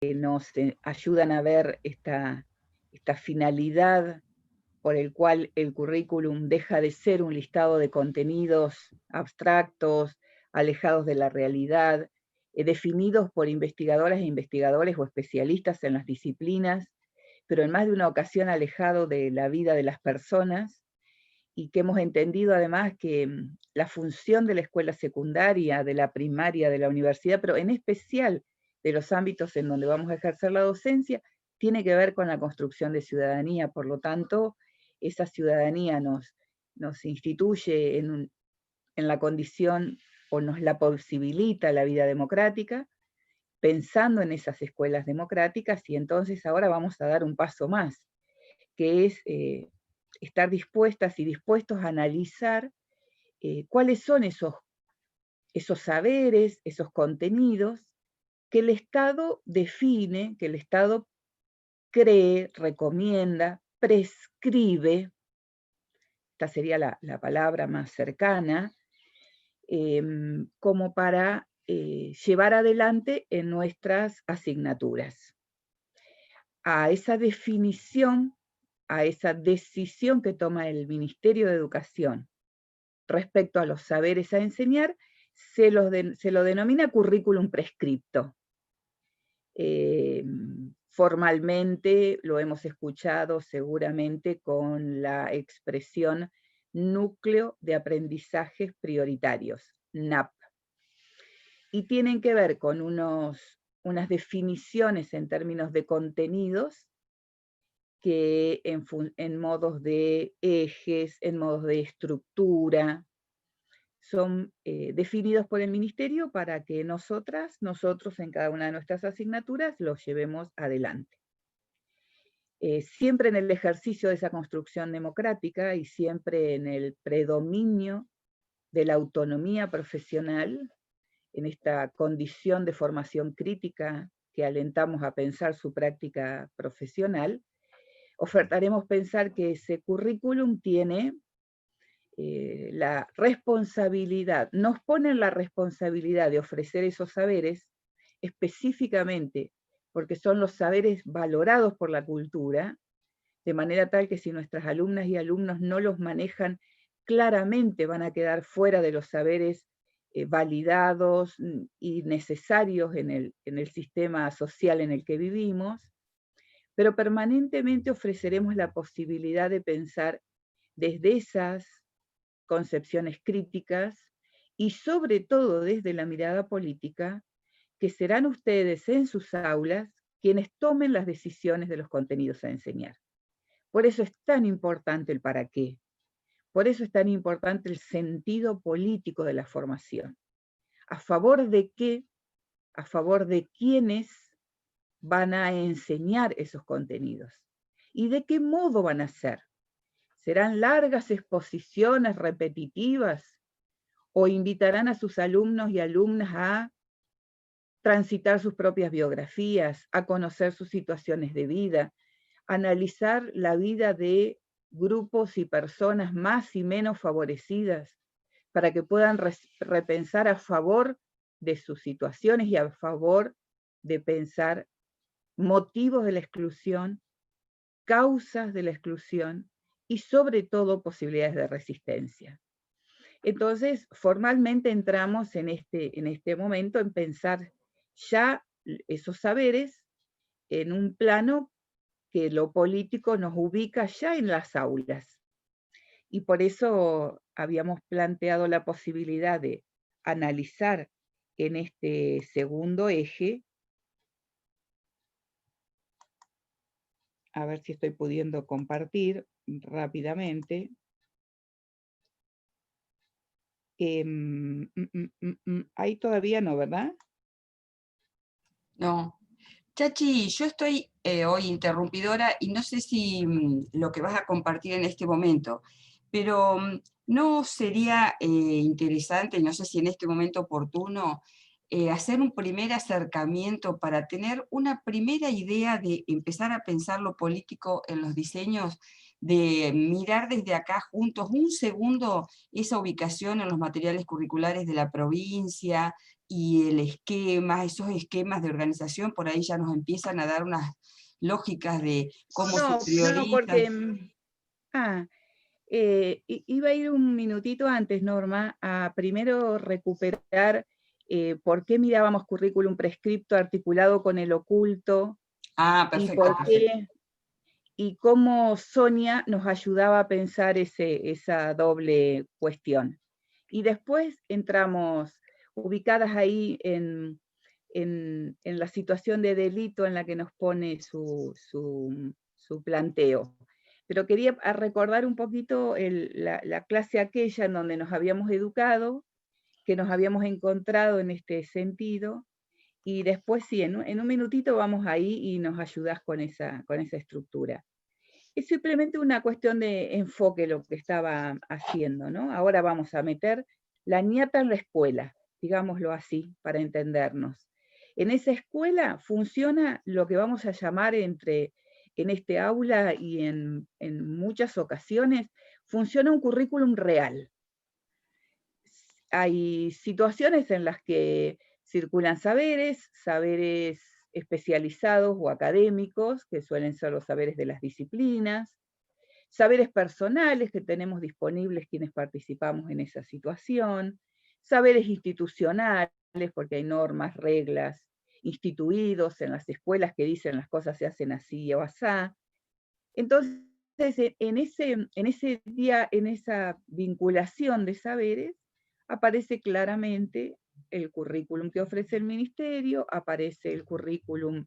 nos ayudan a ver esta finalidad por el cual el currículum deja de ser un listado de contenidos abstractos, alejados de la realidad, definidos por investigadoras e investigadores o especialistas en las disciplinas, pero en más de una ocasión alejado de la vida de las personas, y que hemos entendido además que la función de la escuela secundaria, de la primaria, de la universidad, pero en especial de los ámbitos en donde vamos a ejercer la docencia, tiene que ver con la construcción de ciudadanía. Por lo tanto, esa ciudadanía nos instituye en la condición o nos la posibilita la vida democrática, pensando en esas escuelas democráticas, y entonces ahora vamos a dar un paso más, que es estar dispuestas y dispuestos a analizar cuáles son esos saberes, esos contenidos que el Estado define, que el Estado cree, recomienda, prescribe, esta sería la palabra más cercana, como para llevar adelante en nuestras asignaturas. A esa definición, a esa decisión que toma el Ministerio de Educación respecto a los saberes a enseñar, se lo denomina currículum prescripto. Formalmente lo hemos escuchado seguramente con la expresión núcleo de aprendizajes prioritarios, NAP. Y tienen que ver con unas definiciones en términos de contenidos que en modos de ejes, en modos de estructura, son definidos por el Ministerio para que nosotros en cada una de nuestras asignaturas los llevemos adelante. Siempre en el ejercicio de esa construcción democrática y siempre en el predominio de la autonomía profesional, en esta condición de formación crítica que alentamos a pensar su práctica profesional, ofertaremos pensar que ese currículum tiene la responsabilidad, nos ponen la responsabilidad de ofrecer esos saberes específicamente porque son los saberes valorados por la cultura, de manera tal que si nuestras alumnas y alumnos no los manejan claramente van a quedar fuera de los saberes validados y necesarios en el sistema social en el que vivimos, pero permanentemente ofreceremos la posibilidad de pensar desde esas concepciones críticas y sobre todo desde la mirada política, que serán ustedes en sus aulas quienes tomen las decisiones de los contenidos a enseñar. Por eso es tan importante el para qué, por eso es tan importante el sentido político de la formación. ¿A favor de qué? A favor de quiénes van a enseñar esos contenidos. ¿Y de qué modo van a ser? ¿Serán largas exposiciones repetitivas o invitarán a sus alumnos y alumnas a transitar sus propias biografías, a conocer sus situaciones de vida, a analizar la vida de grupos y personas más y menos favorecidas para que puedan repensar a favor de sus situaciones y a favor de pensar motivos de la exclusión, causas de la exclusión y sobre todo posibilidades de resistencia? Entonces, formalmente entramos en este momento en pensar ya esos saberes en un plano que lo político nos ubica ya en las aulas. Y por eso habíamos planteado la posibilidad de analizar en este segundo eje, a ver si estoy pudiendo compartir rápidamente. Ahí todavía no, ¿verdad? No. Chachi, yo estoy hoy interrumpidora y no sé si lo que vas a compartir en este momento, pero ¿no sería interesante, no sé si en este momento oportuno, hacer un primer acercamiento para tener una primera idea de empezar a pensar lo político en los diseños, de mirar desde acá juntos un segundo esa ubicación en los materiales curriculares de la provincia, y el esquema, esos esquemas de organización, por ahí ya nos empiezan a dar unas lógicas de cómo se No, prioriza. porque... Ah, iba a ir un minutito antes, Norma, a primero recuperar por qué mirábamos currículum prescripto articulado con el oculto, Ah, y perfecto, por perfecto. qué, y cómo Sonia nos ayudaba a pensar esa doble cuestión. Y después entramos ubicadas ahí en la situación de delito en la que nos pone su planteo. Pero quería recordar un poquito la clase aquella en donde nos habíamos educado, que nos habíamos encontrado en este sentido, y después sí, en un minutito vamos ahí y nos ayudás con esa estructura. Es simplemente una cuestión de enfoque lo que estaba haciendo, ¿no? Ahora vamos a meter la ñata en la escuela, digámoslo así, para entendernos. En esa escuela funciona lo que vamos a llamar en este aula y en muchas ocasiones, funciona un currículum real. Hay situaciones en las que circulan saberes especializados o académicos, que suelen ser los saberes de las disciplinas, saberes personales que tenemos disponibles quienes participamos en esa situación, saberes institucionales, porque hay normas, reglas, instituidos en las escuelas que dicen las cosas se hacen así o asá. Entonces, en esa vinculación de saberes, aparece claramente el currículum que ofrece el ministerio, aparece el currículum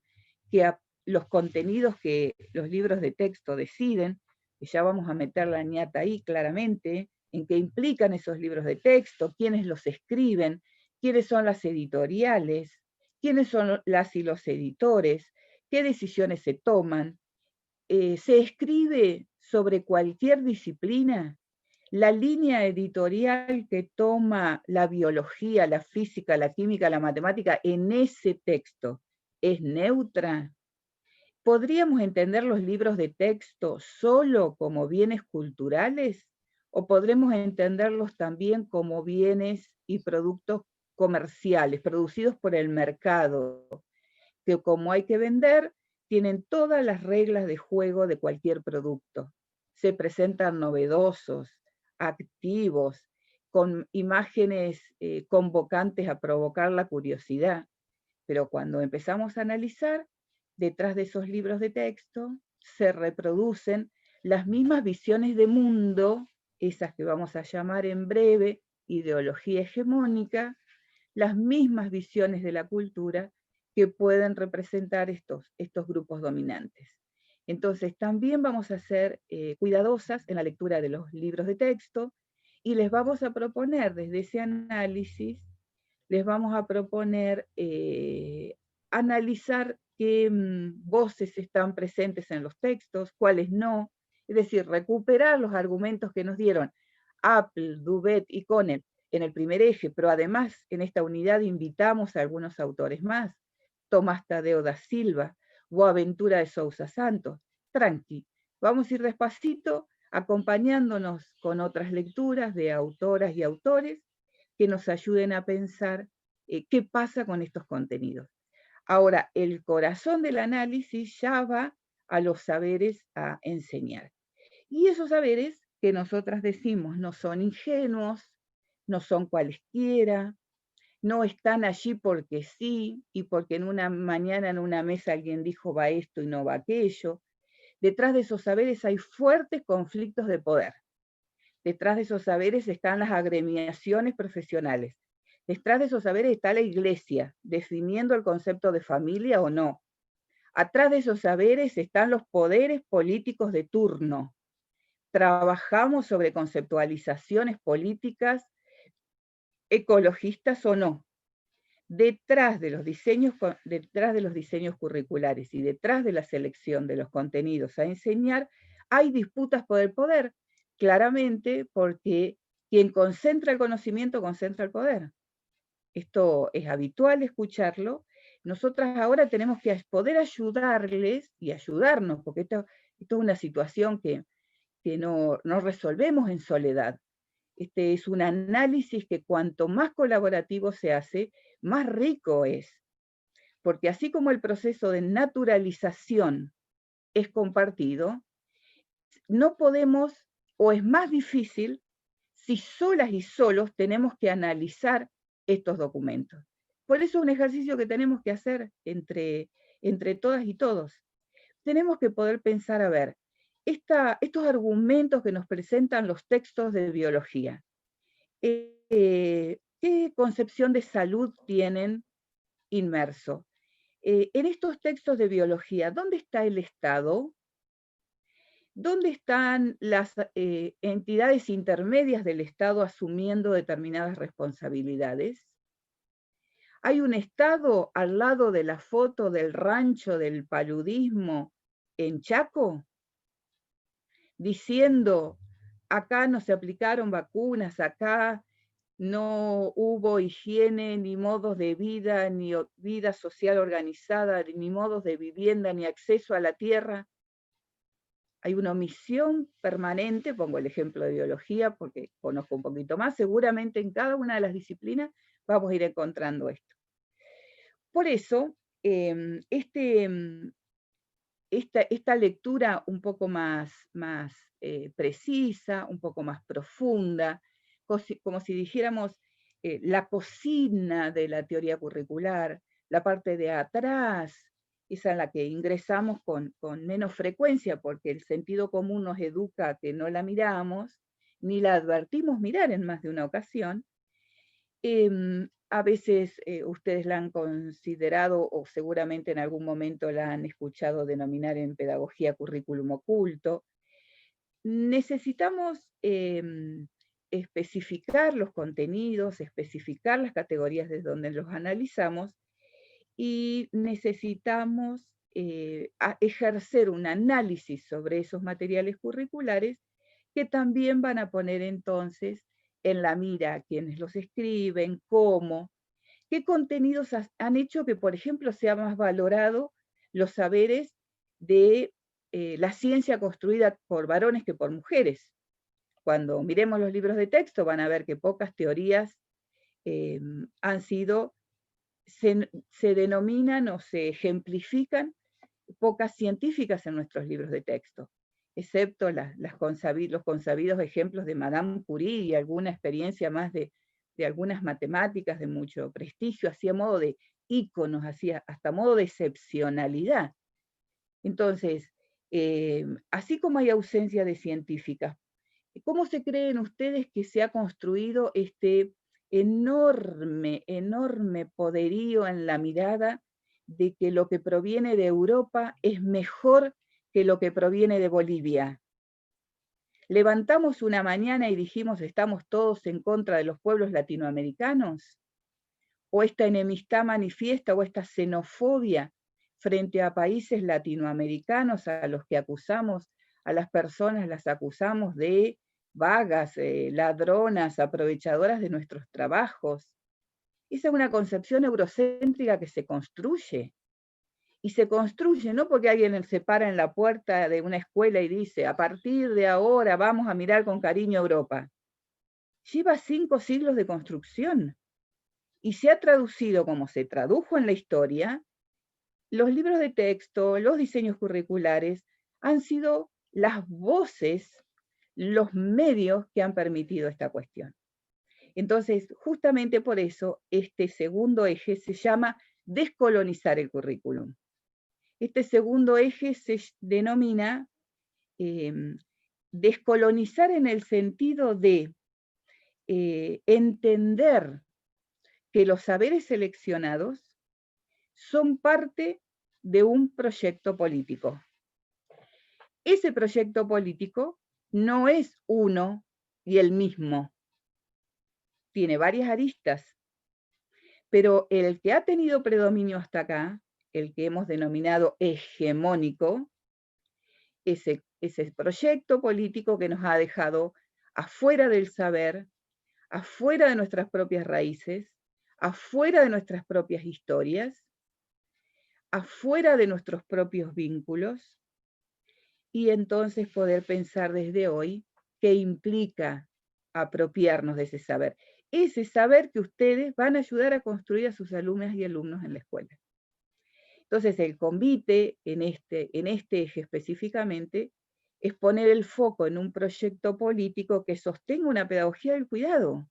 los contenidos que los libros de texto deciden, que ya vamos a meter la ñata ahí claramente, en qué implican esos libros de texto, quiénes los escriben, quiénes son las editoriales, quiénes son las y los editores, qué decisiones se toman. Se escribe sobre cualquier disciplina. La línea editorial que toma la biología, la física, la química, la matemática en ese texto es neutra. ¿Podríamos entender los libros de texto solo como bienes culturales? ¿O podremos entenderlos también como bienes y productos comerciales, producidos por el mercado, que como hay que vender, tienen todas las reglas de juego de cualquier producto? Se presentan novedosos, activos, con imágenes convocantes a provocar la curiosidad. Pero cuando empezamos a analizar, detrás de esos libros de texto se reproducen las mismas visiones de mundo, esas que vamos a llamar en breve ideología hegemónica, las mismas visiones de la cultura que pueden representar estos grupos dominantes. Entonces también vamos a ser cuidadosas en la lectura de los libros de texto y les vamos a proponer desde ese análisis, les vamos a proponer analizar qué voces están presentes en los textos, cuáles no, es decir, recuperar los argumentos que nos dieron Apple, Duvet y Connell en el primer eje, pero además en esta unidad invitamos a algunos autores más, Tomás Tadeo da Silva, Boaventura de Sousa Santos. Tranqui, vamos a ir despacito, acompañándonos con otras lecturas de autoras y autores que nos ayuden a pensar qué pasa con estos contenidos. Ahora, el corazón del análisis ya va a los saberes a enseñar. Y esos saberes que nosotras decimos no son ingenuos, no son cualesquiera, no están allí porque sí, y porque en una mañana en una mesa alguien dijo va esto y no va aquello. Detrás de esos saberes hay fuertes conflictos de poder. Detrás de esos saberes están las agremiaciones profesionales. Detrás de esos saberes está la iglesia, definiendo el concepto de familia o no. Atrás de esos saberes están los poderes políticos de turno. Trabajamos sobre conceptualizaciones políticas ecologistas o no. Detrás de los diseños curriculares y detrás de la selección de los contenidos a enseñar, hay disputas por el poder, claramente porque quien concentra el conocimiento concentra el poder. Esto es habitual escucharlo. Nosotras ahora tenemos que poder ayudarles y ayudarnos, porque esto es una situación que no resolvemos en soledad. Este es un análisis que cuanto más colaborativo se hace, más rico es, porque así como el proceso de naturalización es compartido, no podemos, o es más difícil, si solas y solos tenemos que analizar estos documentos. Por eso es un ejercicio que tenemos que hacer entre todas y todos. Tenemos que poder pensar, a ver, estos argumentos que nos presentan los textos de biología, ¿qué concepción de salud tienen inmerso? En estos textos de biología, ¿dónde está el Estado? ¿Dónde están las entidades intermedias del Estado asumiendo determinadas responsabilidades? ¿Hay un Estado al lado de la foto del rancho del paludismo en Chaco? Diciendo, acá no se aplicaron vacunas, acá no hubo higiene, ni modos de vida, ni vida social organizada, ni modos de vivienda, ni acceso a la tierra. Hay una omisión permanente, pongo el ejemplo de biología porque conozco un poquito más, seguramente en cada una de las disciplinas vamos a ir encontrando esto. Por eso, esta lectura un poco más precisa, un poco más profunda, como si dijéramos la cocina de la teoría curricular, la parte de atrás, esa en la que ingresamos con menos frecuencia, porque el sentido común nos educa a que no la miramos, ni la advertimos mirar en más de una ocasión. A veces ustedes la han considerado o seguramente en algún momento la han escuchado denominar en pedagogía currículum oculto. Necesitamos especificar los contenidos, especificar las categorías desde donde los analizamos y necesitamos ejercer un análisis sobre esos materiales curriculares que también van a poner entonces en la mira a quienes los escriben, cómo, qué contenidos han hecho que, por ejemplo, sea más valorado los saberes de la ciencia construida por varones que por mujeres. Cuando miremos los libros de texto van a ver que pocas teorías han sido, se denominan o se ejemplifican pocas científicas en nuestros libros de texto, excepto los consabidos ejemplos de Madame Curie y alguna experiencia más de algunas matemáticas de mucho prestigio, hacía modo de íconos, hacía hasta modo de excepcionalidad. Entonces, así como hay ausencia de científicas, ¿cómo se creen ustedes que se ha construido este enorme, enorme poderío en la mirada de que lo que proviene de Europa es mejor que lo que proviene de Bolivia? ¿Levantamos una mañana y dijimos estamos todos en contra de los pueblos latinoamericanos? ¿O esta enemistad manifiesta o esta xenofobia frente a países latinoamericanos a los que acusamos, a las personas las acusamos de vagas, ladronas, aprovechadoras de nuestros trabajos? Esa es una concepción eurocéntrica que se construye. Y se construye no porque alguien se para en la puerta de una escuela y dice, a partir de ahora vamos a mirar con cariño a Europa. Lleva 5 siglos de construcción y se ha traducido como se tradujo en la historia. Los libros de texto, los diseños curriculares han sido las voces, los medios que han permitido esta cuestión. Entonces, justamente por eso, este segundo eje se llama descolonizar el currículum. Este segundo eje se denomina descolonizar en el sentido de entender que los saberes seleccionados son parte de un proyecto político. Ese proyecto político no es uno y el mismo. Tiene varias aristas, pero el que ha tenido predominio hasta acá, el que hemos denominado hegemónico, ese proyecto político que nos ha dejado afuera del saber, afuera de nuestras propias raíces, afuera de nuestras propias historias, afuera de nuestros propios vínculos, y entonces poder pensar desde hoy qué implica apropiarnos de ese saber. ese saber que ustedes van a ayudar a construir a sus alumnas y alumnos en la escuela. Entonces el convite en este eje específicamente es poner el foco en un proyecto político que sostenga una pedagogía del cuidado.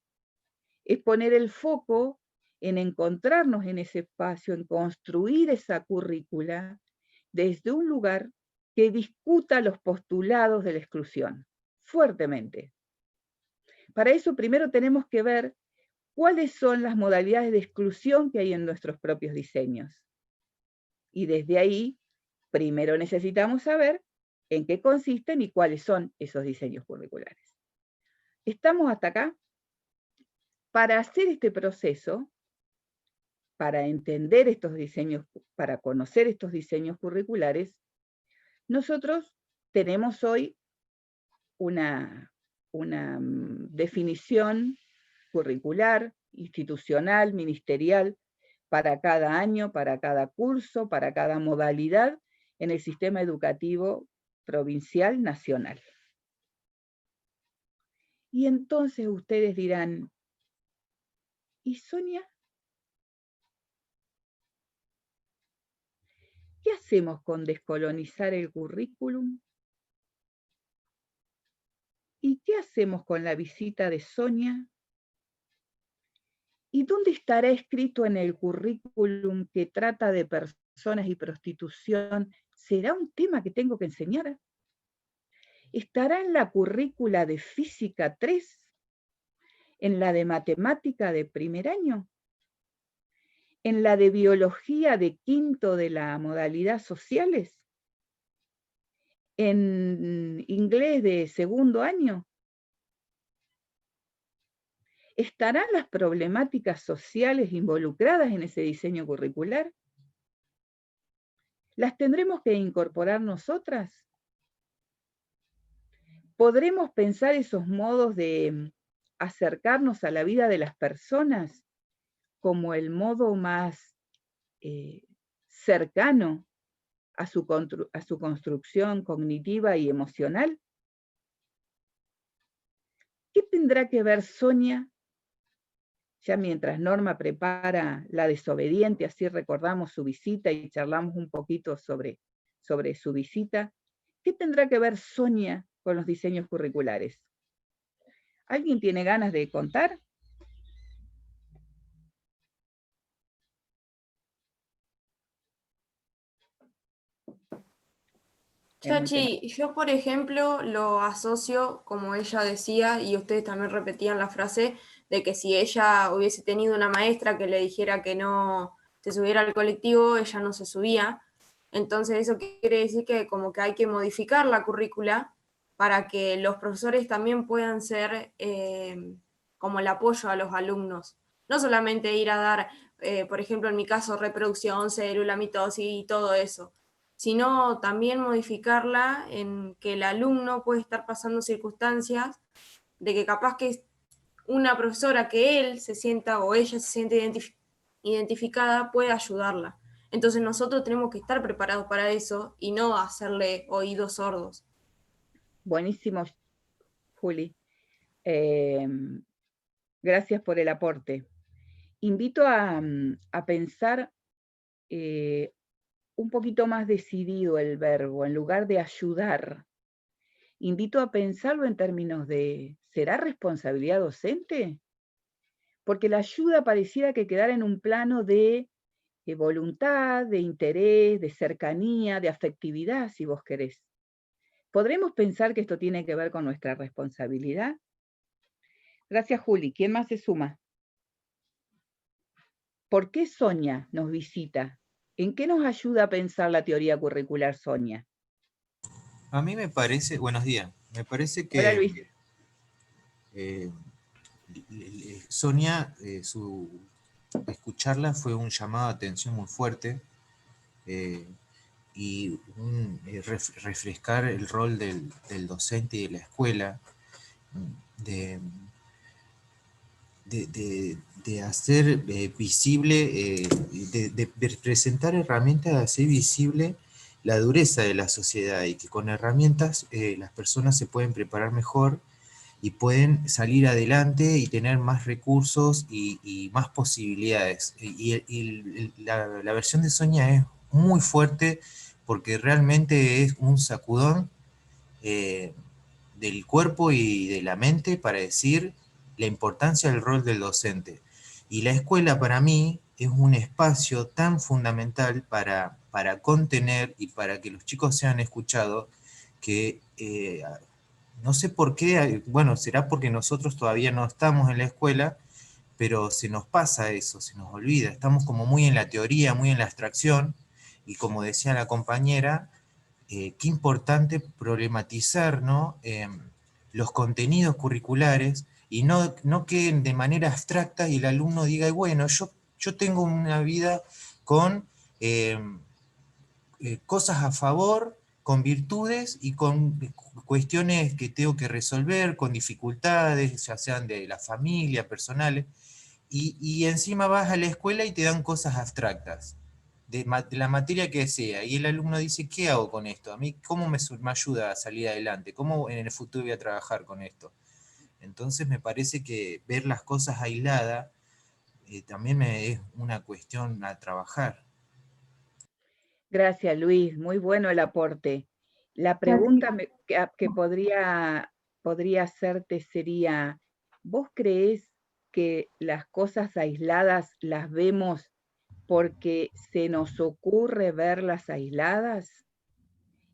Es poner el foco en encontrarnos en ese espacio, en construir esa currícula desde un lugar que discuta los postulados de la exclusión, fuertemente. Para eso primero tenemos que ver cuáles son las modalidades de exclusión que hay en nuestros propios diseños. Y desde ahí, primero necesitamos saber en qué consisten y cuáles son esos diseños curriculares. ¿Estamos hasta acá? Para hacer este proceso, para entender estos diseños, para conocer estos diseños curriculares, nosotros tenemos hoy una definición curricular, institucional, ministerial, para cada año, para cada curso, para cada modalidad en el sistema educativo provincial nacional. Y entonces ustedes dirán, ¿y Sonia? ¿Qué hacemos con descolonizar el currículum? ¿Y qué hacemos con la visita de Sonia? ¿Y dónde estará escrito en el currículum que trata de personas y prostitución? ¿Será un tema que tengo que enseñar? ¿Estará en la currícula de Física 3? ¿En la de Matemática de primer año? ¿En la de Biología de quinto de la modalidad Sociales? ¿En Inglés de segundo año? ¿Estarán las problemáticas sociales involucradas en ese diseño curricular? ¿Las tendremos que incorporar nosotras? ¿Podremos pensar esos modos de acercarnos a la vida de las personas como el modo más cercano a su construcción cognitiva y emocional? ¿Qué tendrá que ver Sonia? Ya mientras Norma prepara La desobediente, así recordamos su visita y charlamos un poquito sobre su visita. ¿Qué tendrá que ver Sonia con los diseños curriculares? ¿Alguien tiene ganas de contar? Chachi, yo por ejemplo lo asocio, como ella decía, y ustedes también repetían la frase, de que si ella hubiese tenido una maestra que le dijera que no se subiera al colectivo, ella no se subía. Entonces eso quiere decir que como que hay que modificar la currícula para que los profesores también puedan ser como el apoyo a los alumnos. No solamente ir a dar, por ejemplo, en mi caso, reproducción, célula, mitosis y todo eso, sino también modificarla en que el alumno puede estar pasando circunstancias de que capaz que una profesora que él se sienta o ella se siente identificada puede ayudarla. Entonces nosotros tenemos que estar preparados para eso y no hacerle oídos sordos. Buenísimo, Juli. Gracias por el aporte. Invito a pensar un poquito más decidido el verbo, en lugar de ayudar. Invito a pensarlo en términos de, ¿será responsabilidad docente? Porque la ayuda pareciera que quedara en un plano de voluntad, de interés, de cercanía, de afectividad, si vos querés. ¿Podremos pensar que esto tiene que ver con nuestra responsabilidad? Gracias, Juli. ¿Quién más se suma? ¿Por qué Sonia nos visita? ¿En qué nos ayuda a pensar la teoría curricular Sonia? A mí me parece, buenos días, me parece que Hola, Luis. Sonia, escucharla fue un llamado de atención muy fuerte y refrescar el rol del docente y de la escuela, de hacer visible, de presentar herramientas de hacer visible la dureza de la sociedad y que con herramientas las personas se pueden preparar mejor y pueden salir adelante y tener más recursos y más posibilidades. La versión de Sonia es muy fuerte porque realmente es un sacudón del cuerpo y de la mente para decir la importancia del rol del docente. Y la escuela para mí es un espacio tan fundamental para contener y para que los chicos sean escuchados que no sé por qué, bueno, será porque nosotros todavía no estamos en la escuela, pero se nos pasa eso, se nos olvida, estamos como muy en la teoría, muy en la abstracción, y como decía la compañera, qué importante problematizar, ¿no? Los contenidos curriculares y no queden de manera abstracta y el alumno diga, bueno, yo tengo una vida con cosas a favor, con virtudes y con cuestiones que tengo que resolver, con dificultades, ya sean de la familia, personales, y encima vas a la escuela y te dan cosas abstractas, de la materia que sea, y el alumno dice, ¿qué hago con esto? ¿A mí cómo me ayuda a salir adelante? ¿Cómo en el futuro voy a trabajar con esto? Entonces me parece que ver las cosas aisladas también es una cuestión a trabajar. Gracias, Luis. Muy bueno el aporte. La pregunta que podría hacerte sería, ¿vos creés que las cosas aisladas las vemos porque se nos ocurre verlas aisladas?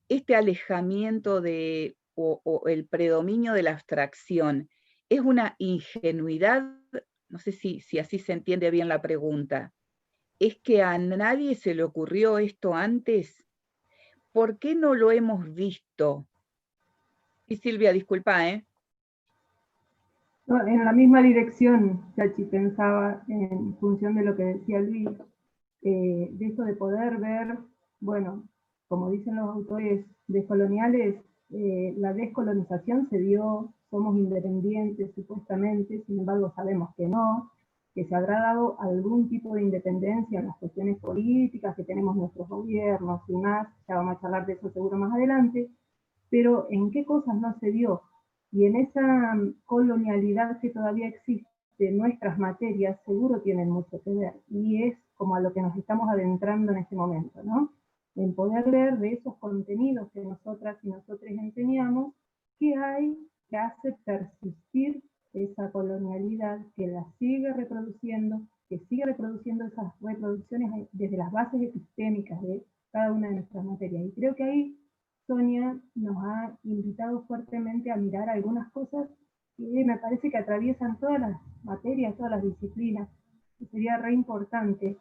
Este alejamiento o el predominio de la abstracción, ¿es una ingenuidad? No sé si así se entiende bien la pregunta. ¿Es que a nadie se le ocurrió esto antes? ¿Por qué no lo hemos visto? Y Silvia, disculpa, ¿eh? No, en la misma dirección, Chachi, pensaba en función de lo que decía Luis, de eso de poder ver, bueno, como dicen los autores descoloniales, la descolonización se dio, somos independientes supuestamente, sin embargo sabemos que no, que se habrá dado algún tipo de independencia en las cuestiones políticas, que tenemos nuestros gobiernos y más, ya vamos a charlar de eso seguro más adelante, pero ¿en qué cosas no se dio? Y en esa colonialidad que todavía existe, nuestras materias seguro tienen mucho que ver, y es como a lo que nos estamos adentrando en este momento, ¿no? En poder ver de esos contenidos que nosotras y nosotros enseñamos, qué hay que hace persistir esa colonialidad, que la sigue reproduciendo, que sigue reproduciendo esas reproducciones desde las bases epistémicas de cada una de nuestras materias. Y creo que ahí Sonia nos ha invitado fuertemente a mirar algunas cosas que me parece que atraviesan todas las materias, todas las disciplinas. Y sería re importante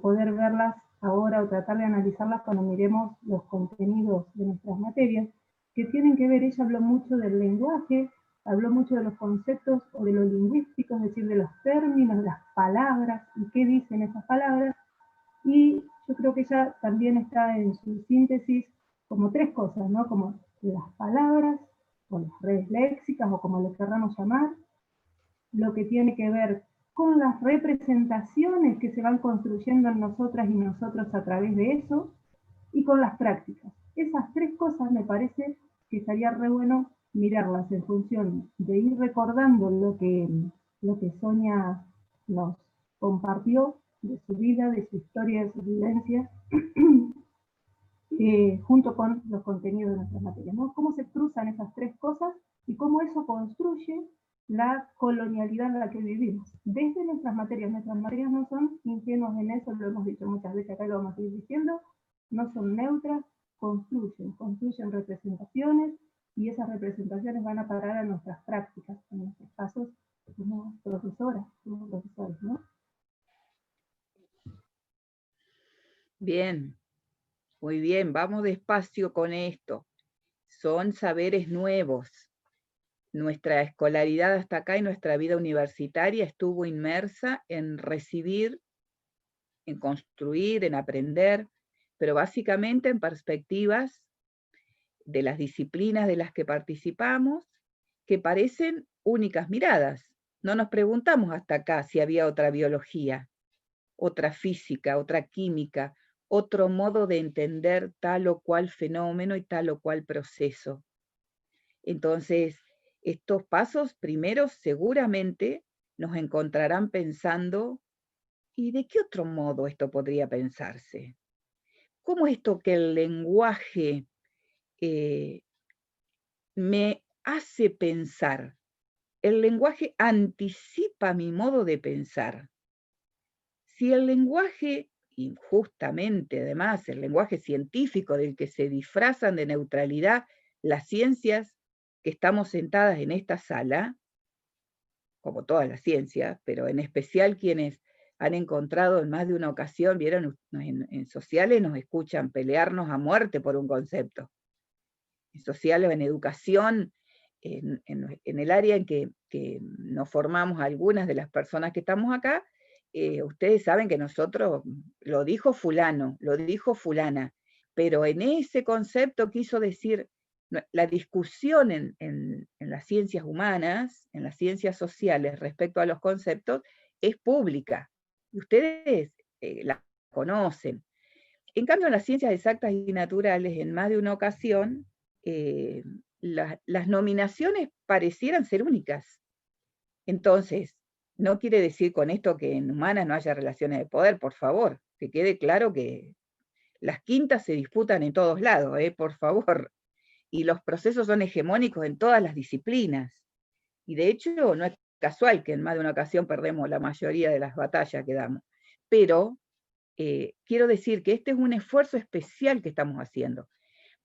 poder verlas ahora o tratar de analizarlas cuando miremos los contenidos de nuestras materias, que tienen que ver, ella habló mucho del lenguaje, habló mucho de los conceptos o de lo lingüístico, es decir, de los términos, de las palabras y qué dicen esas palabras, y yo creo que ella también está en su síntesis como tres cosas, ¿no? Como las palabras, o las redes léxicas, o como lo querramos llamar, lo que tiene que ver con las representaciones que se van construyendo en nosotras y nosotros a través de eso, y con las prácticas. Esas tres cosas me parece que estaría re bueno mirarlas en función de ir recordando lo que Sonia nos compartió de su vida, de su historia, de sus vivencias, junto con los contenidos de nuestras materias, ¿no? Cómo se cruzan esas tres cosas y cómo eso construye la colonialidad en la que vivimos. Desde nuestras materias no son ingenuas en eso, lo hemos dicho muchas veces acá, lo vamos a ir diciendo, no son neutras, construyen representaciones, y esas representaciones van a parar a nuestras prácticas, en nuestros casos como profesoras, como profesores, ¿no? Bien, muy bien, vamos despacio con esto. Son saberes nuevos. Nuestra escolaridad hasta acá y nuestra vida universitaria estuvo inmersa en recibir, en construir, en aprender, pero básicamente en perspectivas de las disciplinas de las que participamos, que parecen únicas miradas. No nos preguntamos hasta acá si había otra biología, otra física, otra química, otro modo de entender tal o cual fenómeno y tal o cual proceso. Entonces, estos pasos primeros seguramente nos encontrarán pensando, ¿y de qué otro modo esto podría pensarse? ¿Cómo esto que el lenguaje me hace pensar? El lenguaje anticipa mi modo de pensar. Si el lenguaje, y justamente además el lenguaje científico del que se disfrazan de neutralidad las ciencias que estamos sentadas en esta sala, como todas las ciencias, pero en especial quienes han encontrado en más de una ocasión, vieron, en sociales nos escuchan pelearnos a muerte por un concepto. En sociales, en educación, en el área en que nos formamos algunas de las personas que estamos acá, ustedes saben que nosotros, lo dijo fulano, lo dijo fulana, pero en ese concepto quiso decir, la discusión en las ciencias humanas, en las ciencias sociales respecto a los conceptos, es pública. Y ustedes la conocen. En cambio, en las ciencias exactas y naturales, en más de una ocasión, las nominaciones parecieran ser únicas. Entonces, no quiere decir con esto que en humanas no haya relaciones de poder, por favor, que quede claro que las quintas se disputan en todos lados, por favor, y los procesos son hegemónicos en todas las disciplinas. Y de hecho, no es casual que en más de una ocasión perdemos la mayoría de las batallas que damos. Pero quiero decir que este es un esfuerzo especial que estamos haciendo,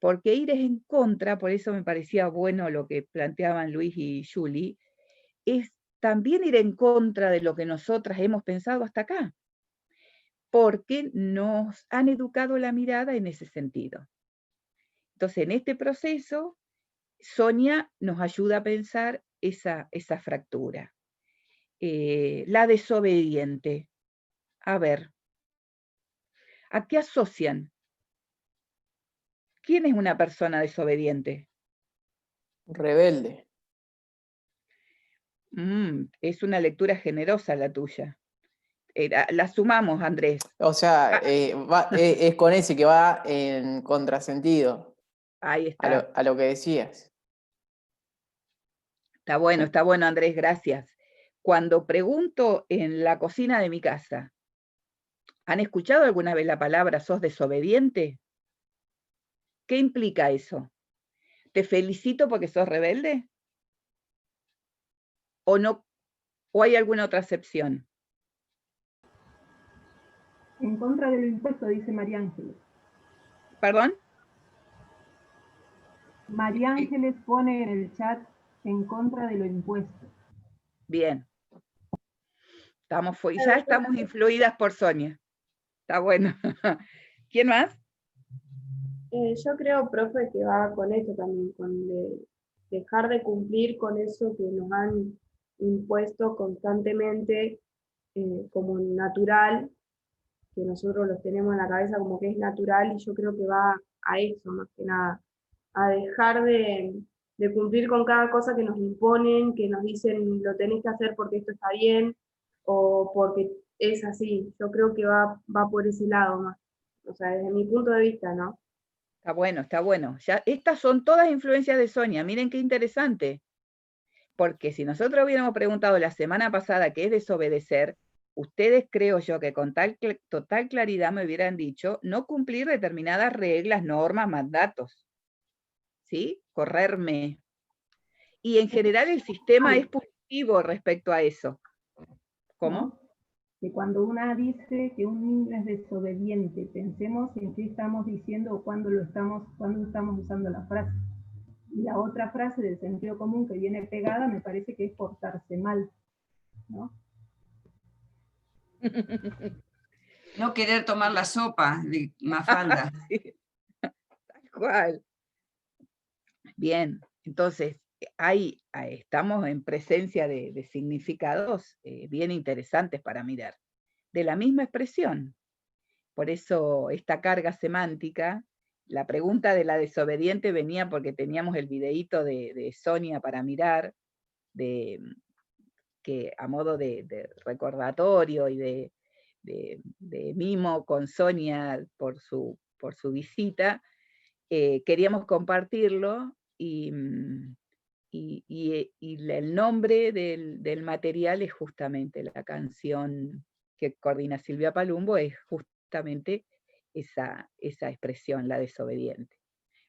porque ir es en contra, por eso me parecía bueno lo que planteaban Luis y Julie, es también ir en contra de lo que nosotras hemos pensado hasta acá, porque nos han educado la mirada en ese sentido. Entonces, en este proceso, Sonia nos ayuda a pensar esa fractura. La desobediente. A ver, ¿a qué asocian? ¿Quién es una persona desobediente? Rebelde. Es una lectura generosa la tuya. La sumamos, Andrés. O sea, es con ese que va en contrasentido Ahí está. a lo que decías. Está bueno, Andrés, gracias. Cuando pregunto en la cocina de mi casa, ¿han escuchado alguna vez la palabra sos desobediente? ¿Qué implica eso? ¿Te felicito porque sos rebelde? ¿O no? ¿O hay alguna otra acepción? En contra de lo impuesto, dice María Ángeles. ¿Perdón? María Ángeles pone en el chat en contra de lo impuesto. Bien. Ya estamos influidas por Sonia. Está bueno. ¿Quién más? Yo creo, profe, que va con eso también, con dejar de cumplir con eso que nos han impuesto constantemente como natural, que nosotros los tenemos en la cabeza como que es natural, y yo creo que va a eso más que nada, a dejar de cumplir con cada cosa que nos imponen, que nos dicen lo tenés que hacer porque esto está bien, o porque es así. Yo creo que va por ese lado más, o sea, desde mi punto de vista, ¿no? Está bueno, está bueno. Ya, estas son todas influencias de Sonia. Miren qué interesante. Porque si nosotros hubiéramos preguntado la semana pasada qué es desobedecer, ustedes creo yo que con total claridad me hubieran dicho no cumplir determinadas reglas, normas, mandatos. ¿Sí? Correrme. Y en general el sistema es positivo respecto a eso. ¿Cómo? ¿No? Que cuando una dice que un niño es desobediente, pensemos en qué estamos diciendo o cuándo estamos usando la frase. Y la otra frase del sentido común que viene pegada me parece que es portarse mal, ¿no? No querer tomar la sopa de Mafalda. Sí, tal cual. Bien, entonces estamos en presencia de significados bien interesantes para mirar, de la misma expresión. Por eso esta carga semántica, la pregunta de la desobediente venía porque teníamos el videíto de Sonia para mirar, que a modo de recordatorio y de mimo con Sonia por su visita, queríamos compartirlo y el nombre del material es justamente la canción que coordina Silvia Palumbo, es justamente esa expresión, la desobediente.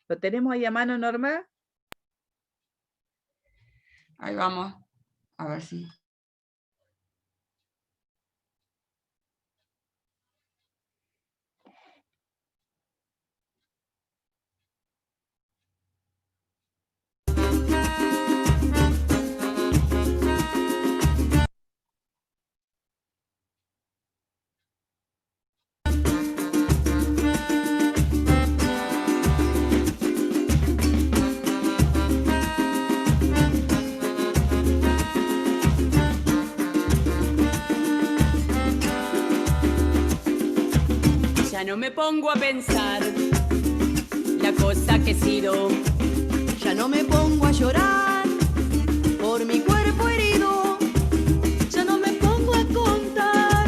¿Lo tenemos ahí a mano, Norma? Ahí vamos, a ver si... Ya no me pongo a pensar la cosa que he sido. Ya no me pongo a llorar por mi cuerpo herido. Ya no me pongo a contar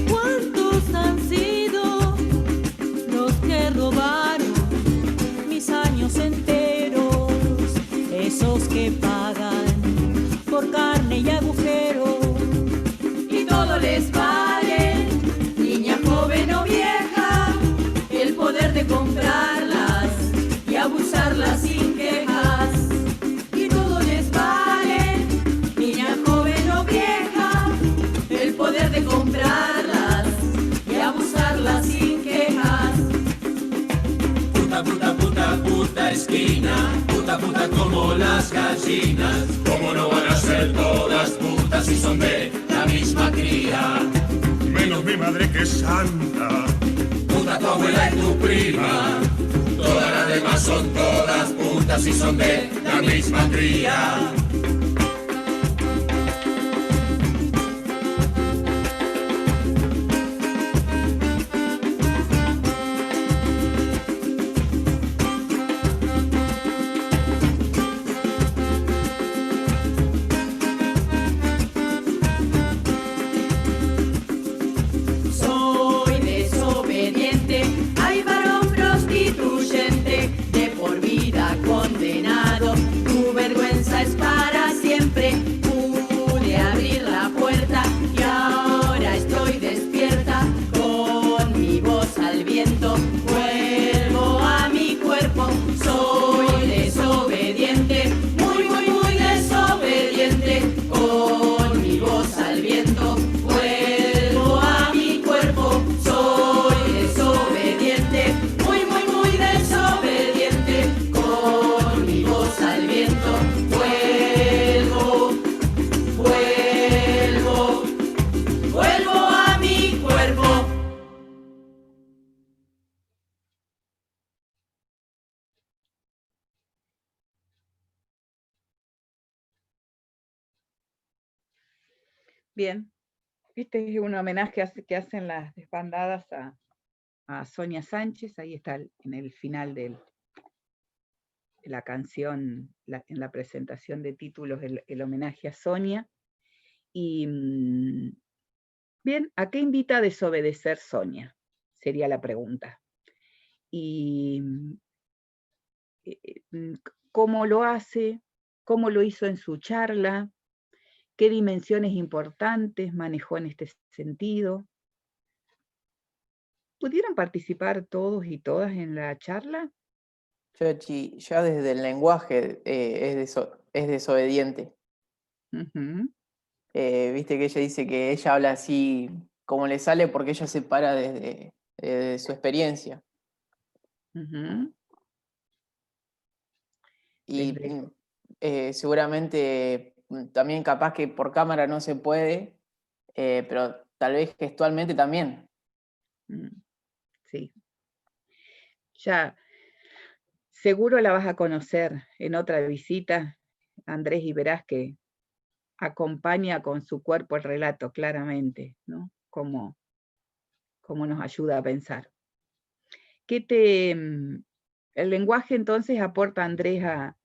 cuántos han sido los que robaron mis años enteros. Esos que pagan por carne y agujero. Y todo les vale, niña joven o vieja, el poder de comprarlas y abusarlas sin quejas. Y todo les vale, niña joven o vieja, el poder de comprarlas y abusarlas sin quejas. Puta, puta, puta, puta esquina, puta, puta como las gallinas. ¿Cómo no van a ser todas putas si son de la misma cría? Menos mi madre que es santa. Puta tu abuela y tu prima. Todas las demás son todas putas y son de la misma cría. Soy desobediente, hay varón prostituyente, de por vida condenado. Tu vergüenza es para siempre. Pude abrir la puerta y ahora estoy despierta. Con mi voz al viento vuelvo a mi cuerpo. Soy desobediente, muy, muy, muy desobediente. Con mi voz al viento vuelvo a mi cuerpo. Soy desobediente, muy, muy, muy desobediente. Con mi voz al viento vuelvo, vuelvo, vuelvo a mi cuerpo. Bien. Este es un homenaje que hacen las desbandadas a Sonia Sánchez. Ahí está en el final de la canción, en la presentación de títulos, el homenaje a Sonia. Y bien, ¿a qué invita a desobedecer Sonia? Sería la pregunta. Y ¿cómo lo hace? ¿Cómo lo hizo en su charla? ¿Qué dimensiones importantes manejó en este sentido? ¿Pudieron participar todos y todas en la charla? Chochi, ya desde el lenguaje es desobediente. Ujú. Viste que ella dice que ella habla así como le sale porque ella se para desde su experiencia. Ujú. Y Desde- seguramente también capaz que por cámara no se puede, pero tal vez gestualmente también. Sí. Ya, seguro la vas a conocer en otra visita, Andrés, y verás que acompaña con su cuerpo el relato claramente, ¿no? Cómo nos ayuda a pensar. El lenguaje entonces aporta Andrés a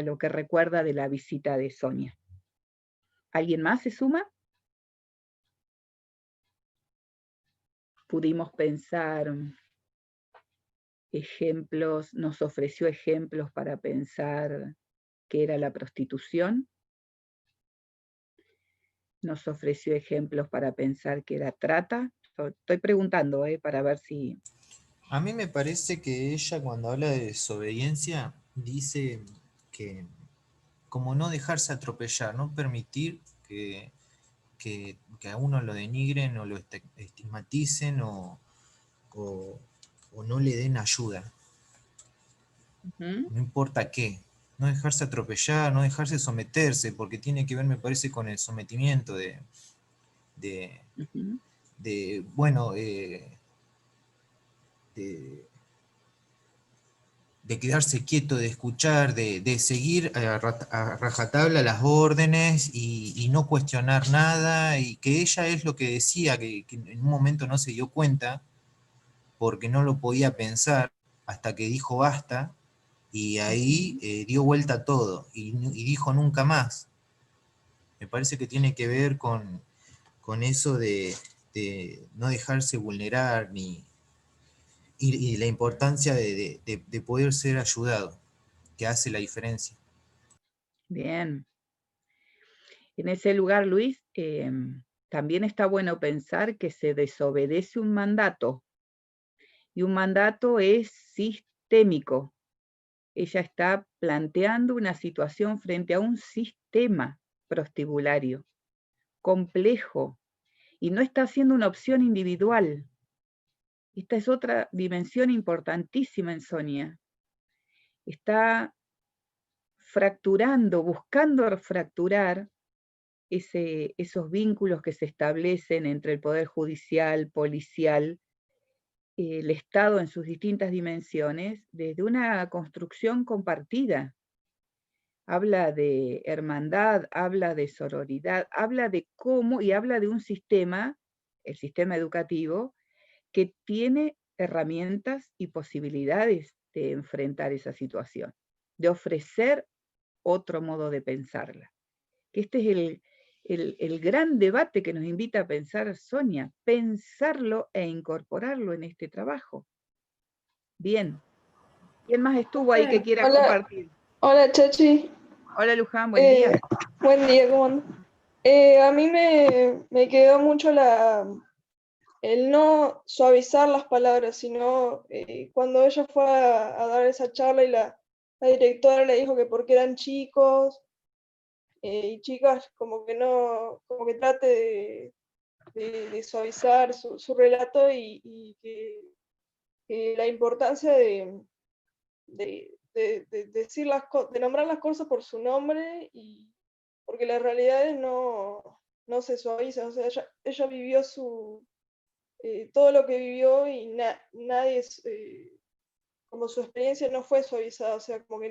lo que recuerda de la visita de Sonia. ¿Alguien más se suma? Pudimos pensar ejemplos, nos ofreció ejemplos para pensar que era la prostitución. Nos ofreció ejemplos para pensar que era trata. Estoy preguntando, para ver si... A mí me parece que ella, cuando habla de desobediencia, dice que como no dejarse atropellar, no permitir que a uno lo denigren o lo estigmaticen o no le den ayuda. No importa qué. No dejarse atropellar, no dejarse someterse, porque tiene que ver, me parece, con el sometimiento de quedarse quieto, de escuchar, de seguir a rajatabla las órdenes y no cuestionar nada, y que ella es lo que decía, que en un momento no se dio cuenta, porque no lo podía pensar, hasta que dijo basta, y ahí dio vuelta a todo, y dijo nunca más. Me parece que tiene que ver con eso de no dejarse vulnerar, y la importancia de poder ser ayudado, que hace la diferencia. Bien. En ese lugar, Luis, también está bueno pensar que se desobedece un mandato, y un mandato es sistémico. Ella está planteando una situación frente a un sistema prostibulario complejo, y no está haciendo una opción individual. Esta es otra dimensión importantísima en Sonia. Está fracturando, buscando fracturar esos vínculos que se establecen entre el poder judicial, policial, el Estado en sus distintas dimensiones, desde una construcción compartida. Habla de hermandad, habla de sororidad, habla de cómo, y habla de un sistema, el sistema educativo, que tiene herramientas y posibilidades de enfrentar esa situación, de ofrecer otro modo de pensarla. Este es el gran debate que nos invita a pensar Sonia, pensarlo e incorporarlo en este trabajo. Bien. ¿Quién más estuvo ahí que quiera compartir? Hola, Chachi. Hola, Luján, buen día. Buen día, ¿cómo andas? A mí me quedó mucho el no suavizar las palabras, sino cuando ella fue a dar esa charla y la directora le dijo que porque eran chicos y chicas, como que trate de suavizar su relato y que la importancia de decir de nombrar las cosas por su nombre, y porque las realidades no se suavizan. O sea, ella vivió todo lo que vivió, y nadie, como su experiencia no fue suavizada. O sea, como que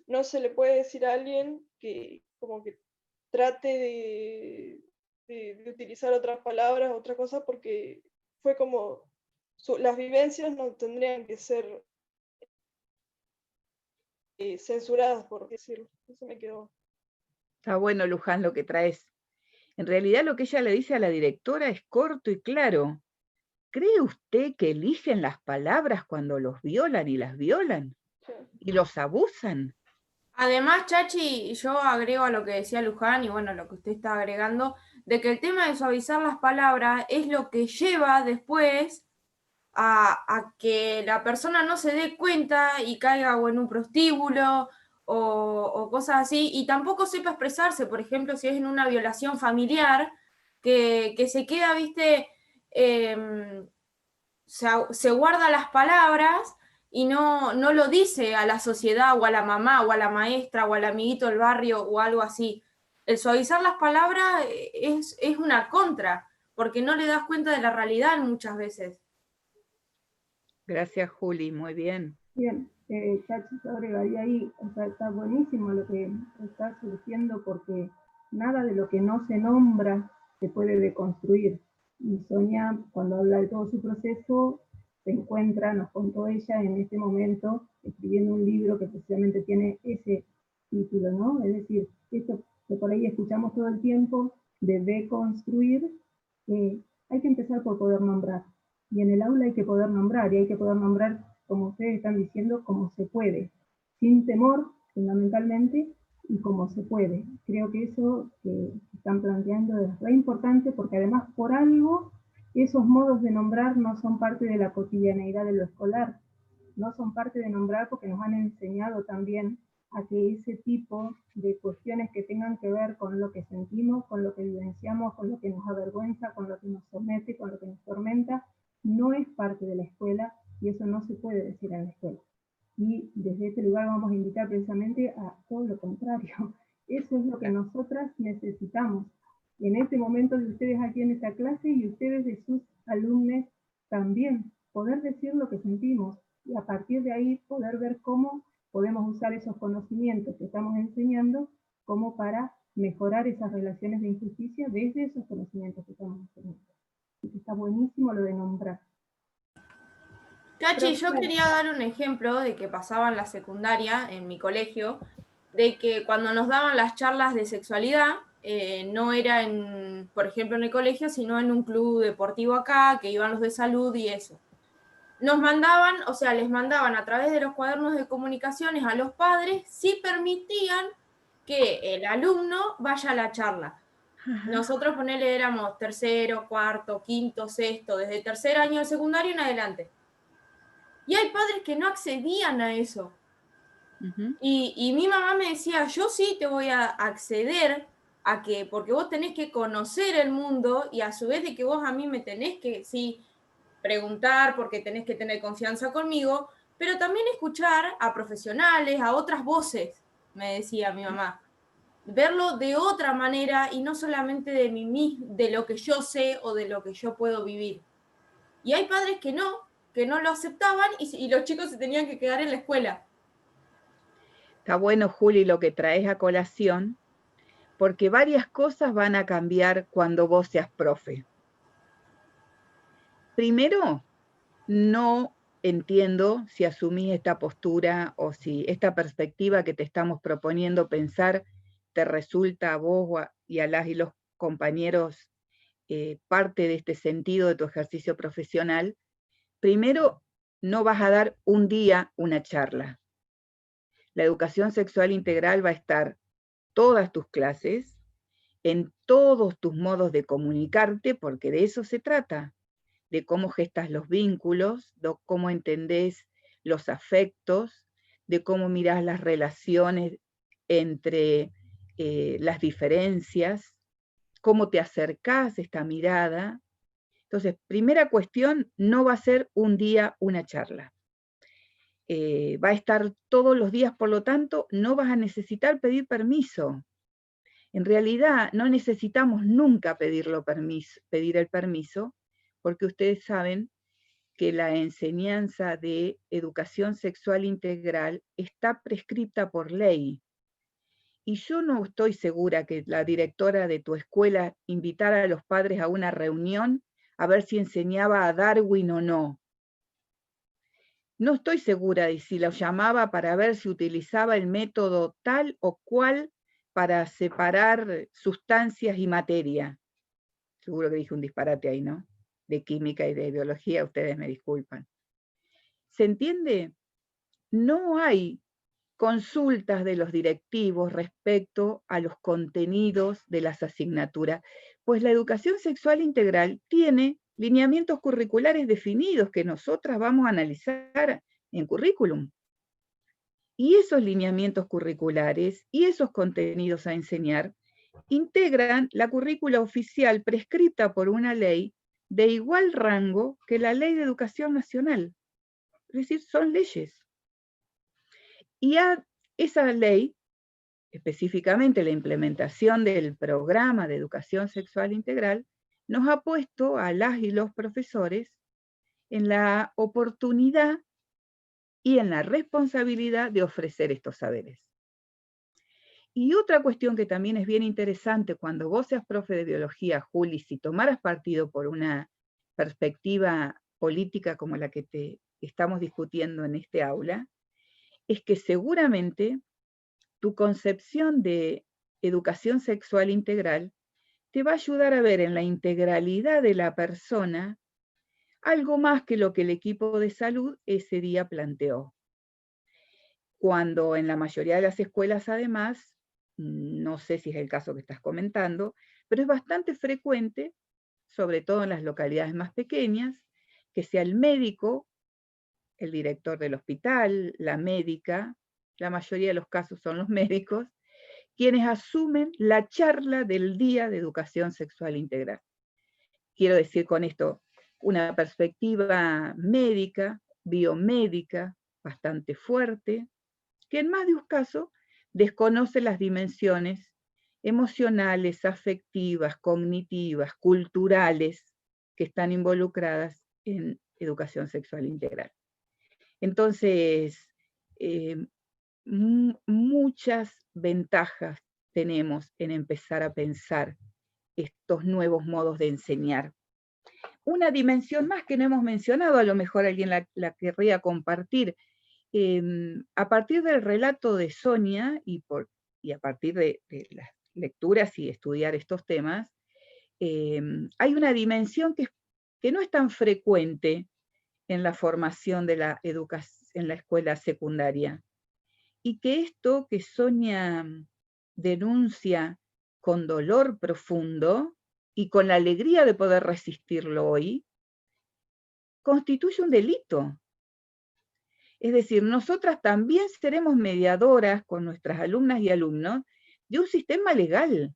no se le puede decir a alguien que como que trate de utilizar otras palabras, otra cosa, porque fue como las vivencias no tendrían que ser censuradas, por decirlo. Eso me quedó. Está bueno, Luján, lo que traes. En realidad lo que ella le dice a la directora es corto y claro. ¿Cree usted que eligen las palabras cuando los violan y las violan? Sí. ¿Y los abusan? Además, Chachi, yo agrego a lo que decía Luján, y bueno, lo que usted está agregando, de que el tema de suavizar las palabras es lo que lleva después a que la persona no se dé cuenta y caiga o en un prostíbulo o cosas así, y tampoco sepa expresarse. Por ejemplo, si es en una violación familiar, que se queda, viste, se guarda las palabras y no lo dice a la sociedad o a la mamá o a la maestra o al amiguito del barrio o algo así. El suavizar las palabras es una contra, porque no le das cuenta de la realidad muchas veces. Gracias, Juli, muy bien. Bien, Chachi, yo agregaría ahí, o sea, está buenísimo lo que está surgiendo, porque nada de lo que no se nombra se puede deconstruir. Y Sonia, cuando habla de todo su proceso, se encuentra, nos contó ella, en este momento, escribiendo un libro que precisamente tiene ese título, ¿no? Es decir, esto que por ahí escuchamos todo el tiempo, de deconstruir, hay que empezar por poder nombrar. Y en el aula hay que poder nombrar, y hay que poder nombrar, como ustedes están diciendo, como se puede. sin temor, fundamentalmente, y como se puede. Creo que eso que están planteando es re importante, porque además por algo esos modos de nombrar no son parte de la cotidianeidad de lo escolar, no son parte de nombrar porque nos han enseñado también a que ese tipo de cuestiones que tengan que ver con lo que sentimos, con lo que vivenciamos, con lo que nos avergüenza, con lo que nos somete, con lo que nos tormenta, no es parte de la escuela, y eso no se puede decir en la escuela. Y desde este lugar vamos a invitar precisamente a todo lo contrario. Eso es lo que nosotras necesitamos. En este momento de ustedes aquí en esta clase y ustedes de sus alumnos también, poder decir lo que sentimos y a partir de ahí poder ver cómo podemos usar esos conocimientos que estamos enseñando como para mejorar esas relaciones de injusticia desde esos conocimientos que estamos enseñando. Y está buenísimo lo de nombrar. Chachi, yo quería dar un ejemplo de que pasaba en la secundaria, en mi colegio, de que cuando nos daban las charlas de sexualidad, no era por ejemplo, en el colegio, sino en un club deportivo acá, que iban los de salud y eso. Nos mandaban, o sea, les mandaban a través de los cuadernos de comunicaciones a los padres si permitían que el alumno vaya a la charla. Nosotros, ponele, éramos tercero, cuarto, quinto, sexto, desde tercer año de secundario en adelante. Y hay padres que no accedían a eso. Y mi mamá me decía, yo sí te voy a acceder a que, porque vos tenés que conocer el mundo y a su vez de que vos a mí me tenés que, sí, preguntar porque tenés que tener confianza conmigo, pero también escuchar a profesionales, a otras voces, me decía mi mamá. Verlo de otra manera y no solamente de mí mismo, de lo que yo sé o de lo que yo puedo vivir. Y hay padres que no lo aceptaban y los chicos se tenían que quedar en la escuela. Está bueno, Juli, lo que traes a colación, porque varias cosas van a cambiar cuando vos seas profe. Primero, no entiendo si asumís esta postura o si esta perspectiva que te estamos proponiendo pensar te resulta a vos y a las y los compañeros parte de este sentido de tu ejercicio profesional. Primero, no vas a dar un día una charla. La educación sexual integral va a estar todas tus clases, en todos tus modos de comunicarte, porque de eso se trata, de cómo gestas los vínculos, de cómo entendés los afectos, de cómo mirás las relaciones entre las diferencias, cómo te acercás a esta mirada. Entonces, primera cuestión, no va a ser un día una charla. Va a estar todos los días, por lo tanto, no vas a necesitar pedir permiso. En realidad, no necesitamos nunca pedir el permiso, porque ustedes saben que la enseñanza de educación sexual integral está prescripta por ley. Y yo no estoy segura que la directora de tu escuela invitara a los padres a una reunión a ver si enseñaba a Darwin o no. No estoy segura de si los llamaba para ver si utilizaba el método tal o cual para separar sustancias y materia. Seguro que dije un disparate ahí, ¿no? De química y de biología, ustedes me disculpan. ¿Se entiende? No hay consultas de los directivos respecto a los contenidos de las asignaturas, pues la educación sexual integral tiene lineamientos curriculares definidos que nosotras vamos a analizar en currículum. Y esos lineamientos curriculares y esos contenidos a enseñar integran la currícula oficial prescrita por una ley de igual rango que la Ley de Educación Nacional. Es decir, son leyes. Y a esa ley, específicamente la implementación del programa de educación sexual integral, nos ha puesto a las y los profesores en la oportunidad y en la responsabilidad de ofrecer estos saberes. Y otra cuestión que también es bien interesante cuando vos seas profe de biología, Juli, si tomaras partido por una perspectiva política como la que te estamos discutiendo en este aula, es que seguramente tu concepción de educación sexual integral te va a ayudar a ver en la integralidad de la persona algo más que lo que el equipo de salud ese día planteó. cuando en la mayoría de las escuelas además, no sé si es el caso que estás comentando, pero es bastante frecuente, sobre todo en las localidades más pequeñas, que sea el médico, el director del hospital, la médica, la mayoría de los casos son los médicos, quienes asumen la charla del Día de Educación Sexual Integral. Quiero decir con esto una perspectiva médica, biomédica, bastante fuerte, que en más de un caso desconoce las dimensiones emocionales, afectivas, cognitivas, culturales que están involucradas en educación sexual integral. Entonces, muchas ventajas tenemos en empezar a pensar estos nuevos modos de enseñar. Una dimensión más que no hemos mencionado, a lo mejor alguien la querría compartir. A partir del relato de Sonia y a partir de las lecturas y estudiar estos temas, hay una dimensión que no es tan frecuente en la formación de la educación en la escuela secundaria, y que esto que Sonia denuncia con dolor profundo y con la alegría de poder resistirlo hoy, constituye un delito. Es decir, nosotras también seremos mediadoras con nuestras alumnas y alumnos de un sistema legal.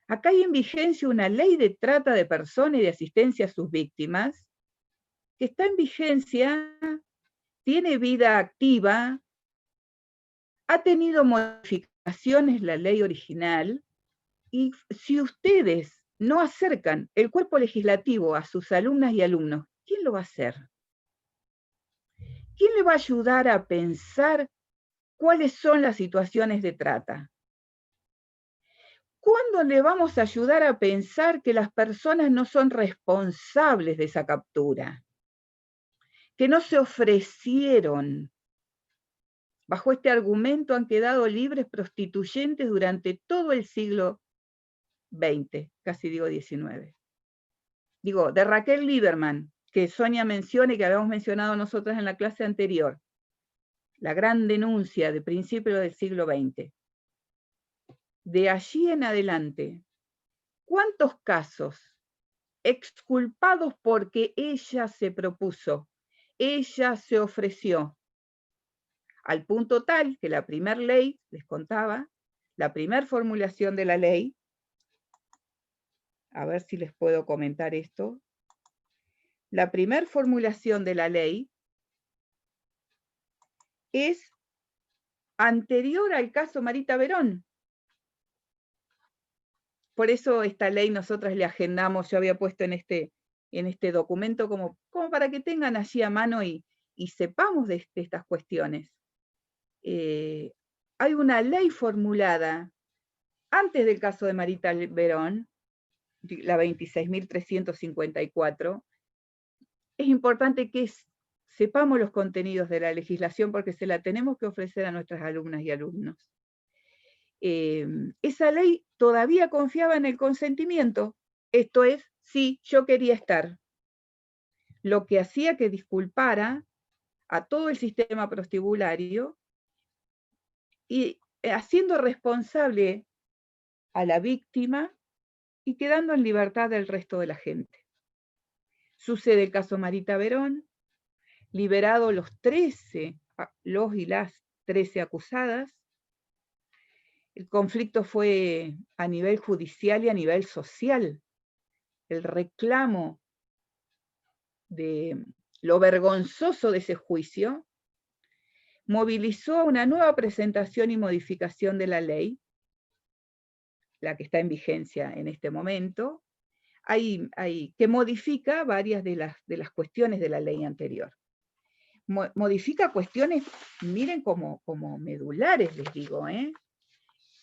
Acá hay en vigencia una ley de trata de personas y de asistencia a sus víctimas, que está en vigencia, tiene vida activa, ha tenido modificaciones la ley original, y si ustedes no acercan el cuerpo legislativo a sus alumnas y alumnos, ¿quién lo va a hacer? ¿Quién le va a ayudar a pensar cuáles son las situaciones de trata? ¿Cuándo le vamos a ayudar a pensar que las personas no son responsables de esa captura? Que no se ofrecieron. Bajo este argumento han quedado libres prostituyentes durante todo el siglo XX, casi digo XIX. Digo, de Raquel Lieberman, que Sonia menciona y que habíamos mencionado nosotras en la clase anterior, la gran denuncia de principios del siglo XX. De allí en adelante, ¿cuántos casos exculpados porque ella se propuso, ella se ofreció? Al punto tal que la primer ley, les contaba, la primer formulación de la ley, a ver si les puedo comentar esto, la primer formulación de la ley es anterior al caso Marita Verón. Por eso esta ley nosotras le agendamos, yo había puesto en este documento como para que tengan allí a mano y sepamos de estas cuestiones. Hay una ley formulada antes del caso de Marita Verón, la 26.354. Es importante que sepamos los contenidos de la legislación porque se la tenemos que ofrecer a nuestras alumnas y alumnos. Esa ley todavía confiaba en el consentimiento, esto es, sí, yo quería estar. Lo que hacía que disculpara a todo el sistema prostibulario y haciendo responsable a la víctima y quedando en libertad del resto de la gente. Sucede el caso Marita Verón, liberado los y las 13 acusadas. El conflicto fue a nivel judicial y a nivel social. El reclamo de lo vergonzoso de ese juicio movilizó una nueva presentación y modificación de la ley, la que está en vigencia en este momento, que modifica varias de las cuestiones de la ley anterior. Modifica cuestiones, miren, como medulares, les digo,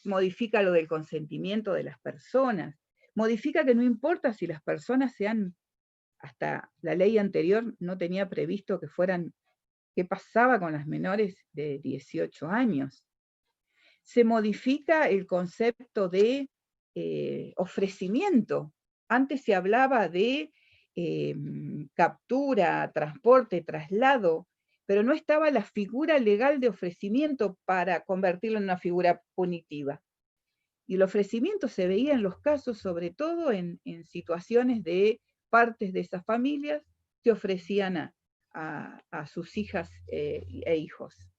modifica lo del consentimiento de las personas, modifica que no importa si las personas hasta la ley anterior no tenía previsto qué pasaba con las menores de 18 años. Se modifica el concepto de ofrecimiento. Antes se hablaba de captura, transporte, traslado pero no estaba la figura legal de ofrecimiento para convertirlo en una figura punitiva. Y el ofrecimiento se veía en los casos, sobre todo en situaciones de partes de esas familias que ofrecían a sus hijas e hijos.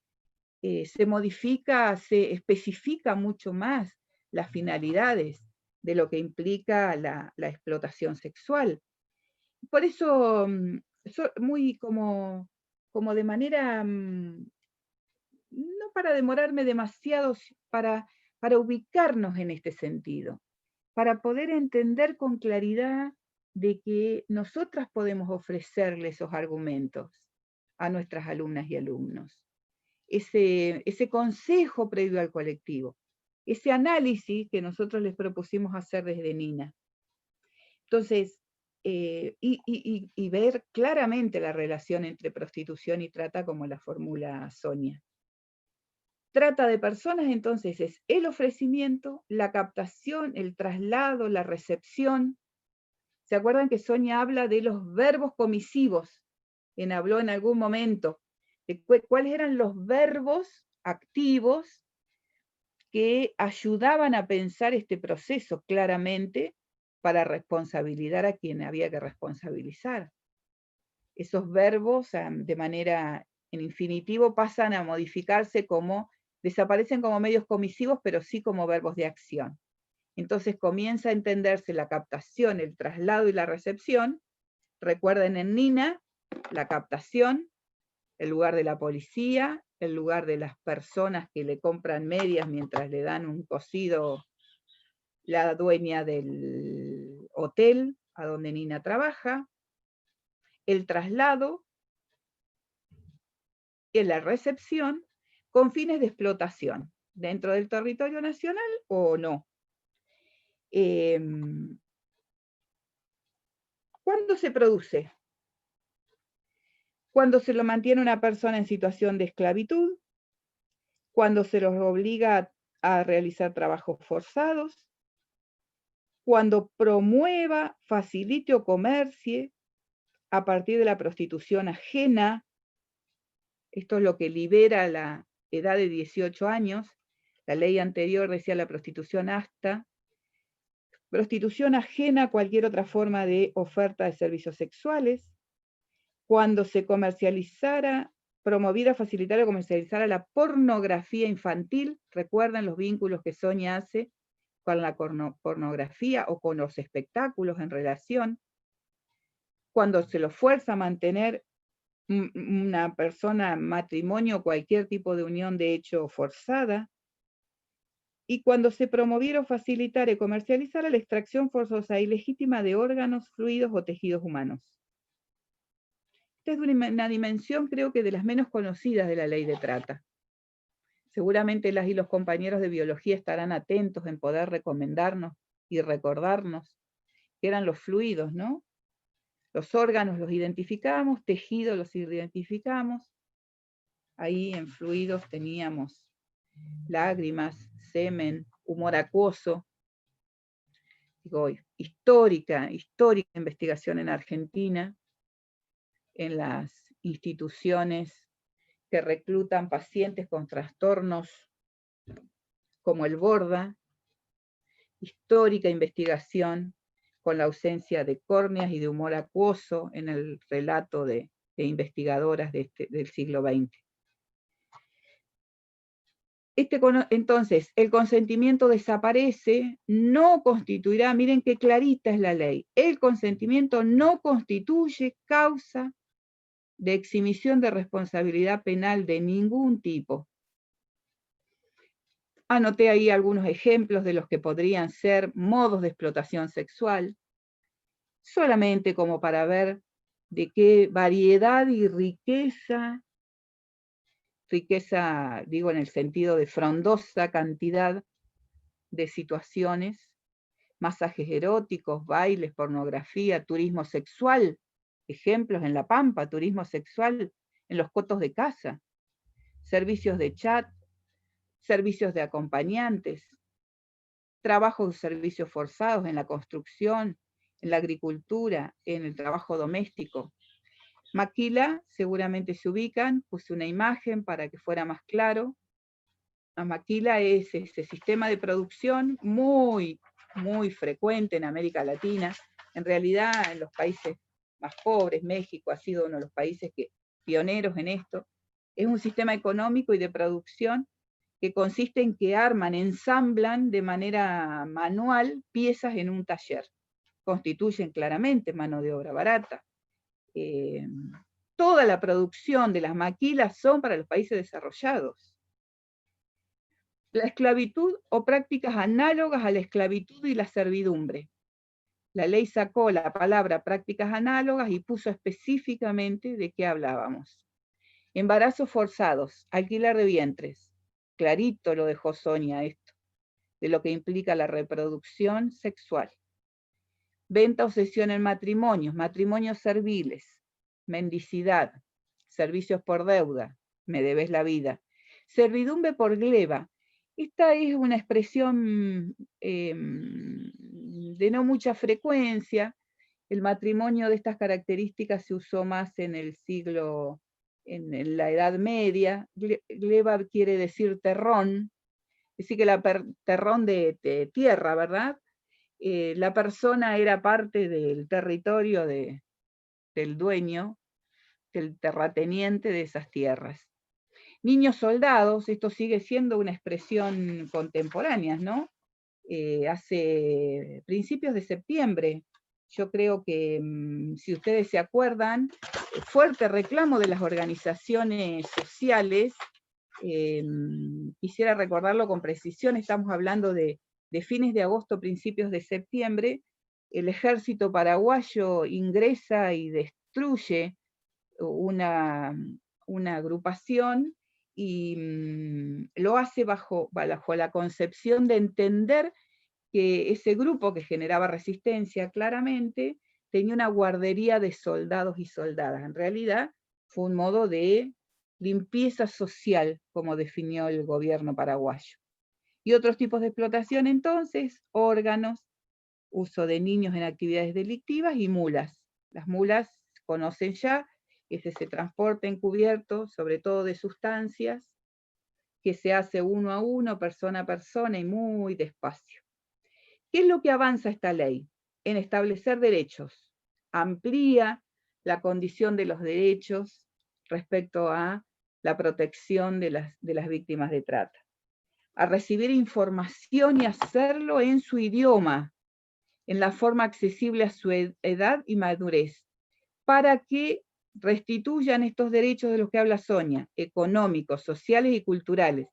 Se modifica, se especifica mucho más las finalidades de lo que implica la explotación sexual. Por eso, muy como de manera, no para demorarme demasiado, para ubicarnos en este sentido, para poder entender con claridad de que nosotras podemos ofrecerle esos argumentos a nuestras alumnas y alumnos. Ese consejo previo al colectivo, ese análisis que nosotros les propusimos hacer desde NINA. Entonces, y ver claramente la relación entre prostitución y trata como la formula Sonia. Trata de personas, entonces, es el ofrecimiento, la captación, el traslado, la recepción. ¿Se acuerdan que Sonia habla de los verbos comisivos? Habló en algún momento de cuáles eran los verbos activos que ayudaban a pensar este proceso claramente para responsabilizar a quien había que responsabilizar. Esos verbos, de manera en infinitivo, pasan a modificarse desaparecen como medios comisivos, pero sí como verbos de acción. Entonces comienza a entenderse la captación, el traslado y la recepción. Recuerden en NINA, la captación, el lugar de la policía, el lugar de las personas que le compran medias mientras le dan un cosido la dueña del hotel a donde Nina trabaja, el traslado y la recepción con fines de explotación, dentro del territorio nacional o no. ¿Cuándo se produce? Cuando se lo mantiene una persona en situación de esclavitud, cuando se los obliga a realizar trabajos forzados, cuando promueva, facilite o comercie a partir de la prostitución ajena. Esto es lo que libera la edad de 18 años. La ley anterior decía la prostitución hasta. Prostitución ajena a cualquier otra forma de oferta de servicios sexuales. Cuando se comercializara, promoviera, facilitara o comercializara la pornografía infantil. Recuerden los vínculos que Sonia hace con la pornografía o con los espectáculos en relación. Cuando se lo fuerza a mantener una persona, matrimonio o cualquier tipo de unión de hecho forzada. Y cuando se promoviera o facilitara y comercializara la extracción forzosa e ilegítima de órganos, fluidos o tejidos humanos. Esta es una dimensión, creo que de las menos conocidas de la ley de trata. Seguramente las y los compañeros de biología estarán atentos en poder recomendarnos y recordarnos que eran los fluidos, ¿no? Los órganos los identificamos, tejidos los identificamos. Ahí en fluidos teníamos lágrimas, semen, humor acuoso. Digo, histórica investigación en Argentina, en las instituciones que reclutan pacientes con trastornos como el Borda, histórica investigación con la ausencia de córneas y de humor acuoso en el relato de investigadoras del siglo XX. Entonces, el consentimiento desaparece, no constituirá, miren qué clarita es la ley, el consentimiento no constituye causa de exhibición de responsabilidad penal de ningún tipo. Anoté ahí algunos ejemplos de los que podrían ser modos de explotación sexual, solamente como para ver de qué variedad y riqueza, digo en el sentido de frondosa cantidad de situaciones, masajes eróticos, bailes, pornografía, turismo sexual, ejemplos en La Pampa, turismo sexual en los cotos de casa, servicios de chat, servicios de acompañantes, trabajos y servicios forzados en la construcción, en la agricultura, en el trabajo doméstico. Maquila, seguramente se ubican, puse una imagen para que fuera más claro. La maquila es ese sistema de producción muy, muy frecuente en América Latina. En realidad, en los países más pobres, México ha sido uno de los países pioneros en esto. Es un sistema económico y de producción que consiste en que ensamblan de manera manual piezas en un taller. Constituyen claramente mano de obra barata. Toda la producción de las maquilas son para los países desarrollados. La esclavitud o prácticas análogas a la esclavitud y la servidumbre. La ley sacó la palabra prácticas análogas y puso específicamente de qué hablábamos. Embarazos forzados, alquiler de vientres. Clarito lo dejó Sonia esto, de lo que implica la reproducción sexual. Venta o cesión en matrimonios, matrimonios serviles, mendicidad, servicios por deuda, me debes la vida. Servidumbre por gleba. Esta es una expresión de no mucha frecuencia. El matrimonio de estas características se usó más en en la Edad Media. Gleba quiere decir terrón, es decir que terrón de tierra, ¿verdad? La persona era parte del territorio del dueño, del terrateniente de esas tierras. Niños soldados, esto sigue siendo una expresión contemporánea, ¿no? Hace principios de septiembre, yo creo que, si ustedes se acuerdan, fuerte reclamo de las organizaciones sociales, quisiera recordarlo con precisión, estamos hablando de fines de agosto, principios de septiembre, el ejército paraguayo ingresa y destruye una agrupación, y lo hace bajo la concepción de entender que ese grupo que generaba resistencia claramente tenía una guardería de soldados y soldadas. En realidad fue un modo de limpieza social, como definió el gobierno paraguayo. Y otros tipos de explotación entonces, órganos, uso de niños en actividades delictivas y mulas. Las mulas conocen ya, es ese transporte encubierto, sobre todo de sustancias, que se hace uno a uno, persona a persona y muy despacio. ¿Qué es lo que avanza esta ley? En establecer derechos. Amplía la condición de los derechos respecto a la protección de las víctimas de trata. A recibir información y hacerlo en su idioma, en la forma accesible a su edad y madurez, para que restituyan estos derechos de los que habla Sonia, económicos, sociales y culturales.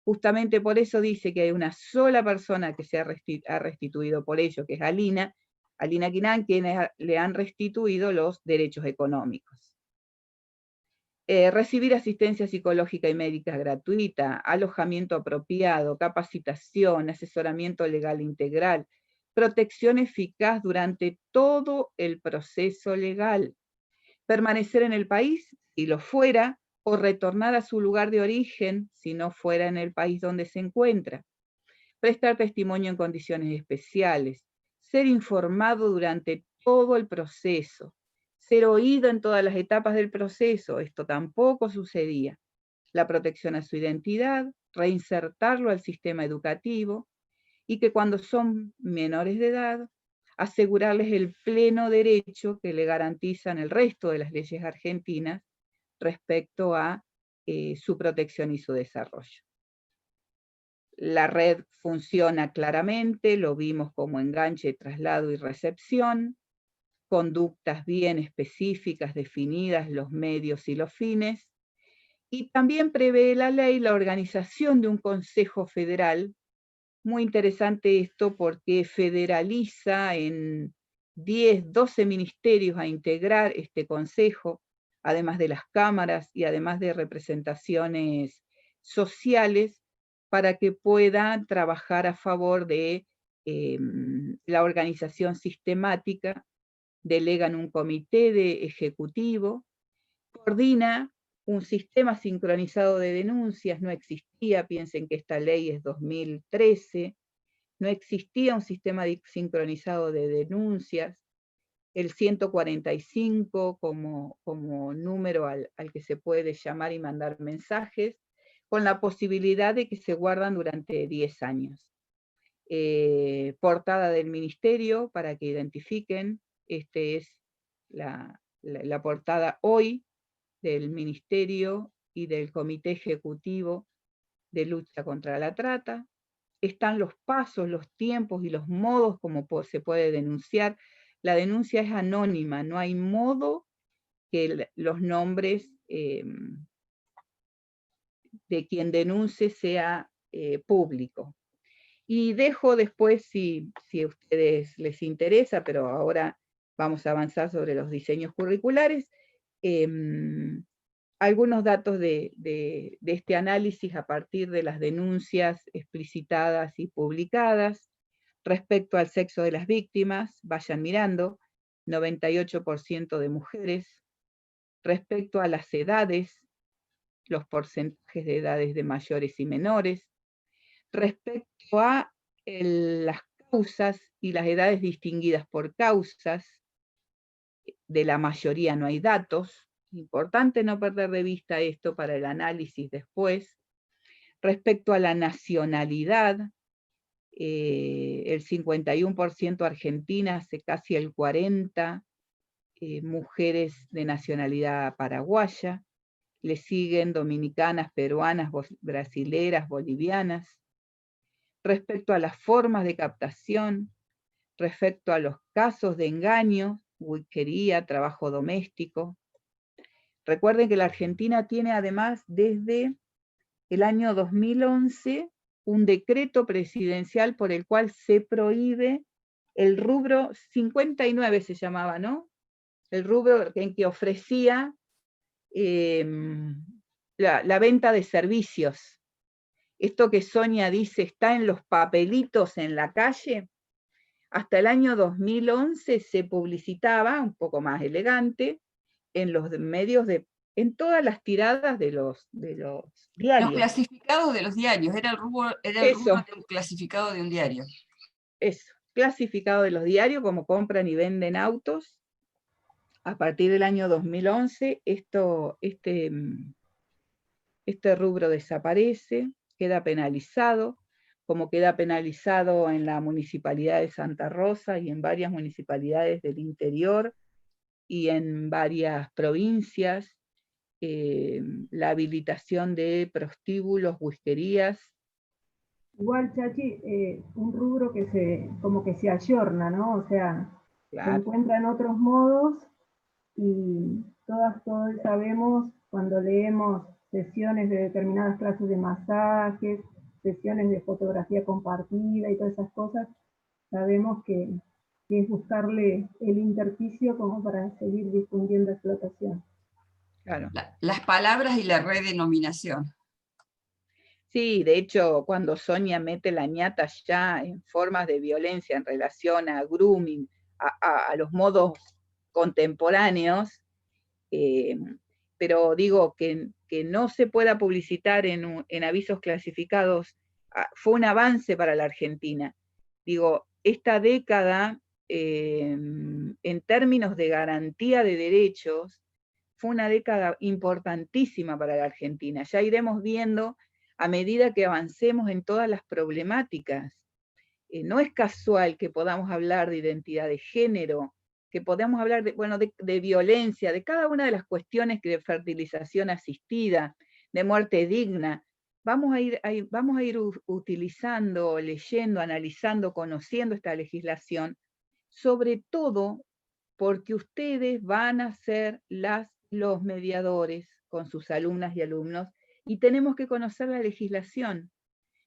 Justamente por eso dice que hay una sola persona que se ha restituido por ello, que es Alina Quinan, quienes le han restituido los derechos económicos. Recibir asistencia psicológica y médica gratuita, alojamiento apropiado, capacitación, asesoramiento legal integral, protección eficaz durante todo el proceso legal, permanecer en el país, si lo fuera, o retornar a su lugar de origen, si no fuera en el país donde se encuentra, prestar testimonio en condiciones especiales, ser informado durante todo el proceso, ser oído en todas las etapas del proceso, esto tampoco sucedía, la protección a su identidad, reinsertarlo al sistema educativo, y que cuando son menores de edad, asegurarles el pleno derecho que le garantizan el resto de las leyes argentinas respecto a su protección y su desarrollo. La red funciona claramente, lo vimos como enganche, traslado y recepción, conductas bien específicas, definidas, los medios y los fines, y también prevé la ley la organización de un Consejo Federal. Muy interesante esto porque federaliza en 10, 12 ministerios a integrar este consejo, además de las cámaras y además de representaciones sociales, para que puedan trabajar a favor de la organización sistemática, delegan un comité de ejecutivo, coordina un sistema sincronizado de denuncias, no existía, piensen que esta ley es 2013, no existía un sistema sincronizado de denuncias, el 145 como número al que se puede llamar y mandar mensajes, con la posibilidad de que se guardan durante 10 años. Portada del ministerio para que identifiquen, este es la portada hoy del ministerio y del Comité Ejecutivo de Lucha contra la Trata. Están los pasos, los tiempos y los modos como se puede denunciar. La denuncia es anónima, no hay modo que los nombres de quien denuncie sea público. Y dejo después, si a ustedes les interesa, pero ahora vamos a avanzar sobre los diseños curriculares, algunos datos de este análisis a partir de las denuncias explicitadas y publicadas. Respecto al sexo de las víctimas, vayan mirando, 98% de mujeres. Respecto a las edades, los porcentajes de edades de mayores y menores. Respecto a las causas y las edades distinguidas por causas, de la mayoría no hay datos. Importante no perder de vista esto para el análisis después. Respecto a la nacionalidad, el 51% argentinas, casi el 40%, mujeres de nacionalidad paraguaya, le siguen dominicanas, peruanas, brasileras, bolivianas. Respecto a las formas de captación, respecto a los casos de engaño, huiquería, trabajo doméstico. Recuerden que la Argentina tiene además desde el año 2011 un decreto presidencial por el cual se prohíbe el rubro 59 se llamaba, ¿no? El rubro en que ofrecía la venta de servicios. Esto que Sonia dice está en los papelitos en la calle. Hasta el año 2011 se publicitaba, un poco más elegante, en los medios en todas las tiradas de los diarios. Los clasificados de los diarios, era el rubro de un clasificado de un diario. Eso, clasificado de los diarios, como compran y venden autos. A partir del año 2011, este rubro desaparece, queda penalizado, como queda penalizado en la municipalidad de Santa Rosa y en varias municipalidades del interior y en varias provincias, la habilitación de prostíbulos, whiskerías. Igual, Chachi, un rubro que como que se ayorna, ¿no? O sea, claro, se encuentran otros modos y todos sabemos cuando leemos sesiones de determinadas clases de masajes, sesiones de fotografía compartida y todas esas cosas, sabemos que es buscarle el intersticio como para seguir difundiendo explotación. Claro. Las palabras y la redenominación. Sí, de hecho, cuando Sonia mete la ñata ya en formas de violencia en relación a grooming, a los modos contemporáneos, pero digo que no se pueda publicitar en avisos clasificados, fue un avance para la Argentina. Digo, esta década, en términos de garantía de derechos, fue una década importantísima para la Argentina. Ya iremos viendo a medida que avancemos en todas las problemáticas. No es casual que podamos hablar de identidad de género, que podamos hablar de violencia, de cada una de las cuestiones de fertilización asistida, de muerte digna. Vamos a ir utilizando, leyendo, analizando, conociendo esta legislación, sobre todo porque ustedes van a ser los mediadores con sus alumnas y alumnos, y tenemos que conocer la legislación,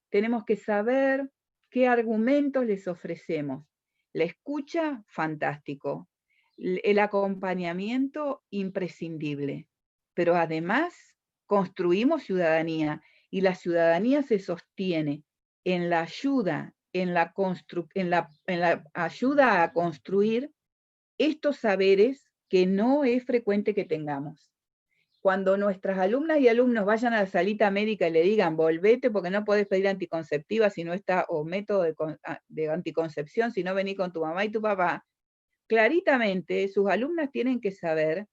tenemos que saber qué argumentos les ofrecemos. La escucha, fantástico. El acompañamiento, imprescindible. Pero además, construimos ciudadanía, y la ciudadanía se sostiene en la ayuda, en la ayuda a construir estos saberes que no es frecuente que tengamos. Cuando nuestras alumnas y alumnos vayan a la salita médica y le digan, volvete porque no podés pedir anticonceptiva si no está, o método de anticoncepción si no venís con tu mamá y tu papá, claritamente sus alumnas tienen que saber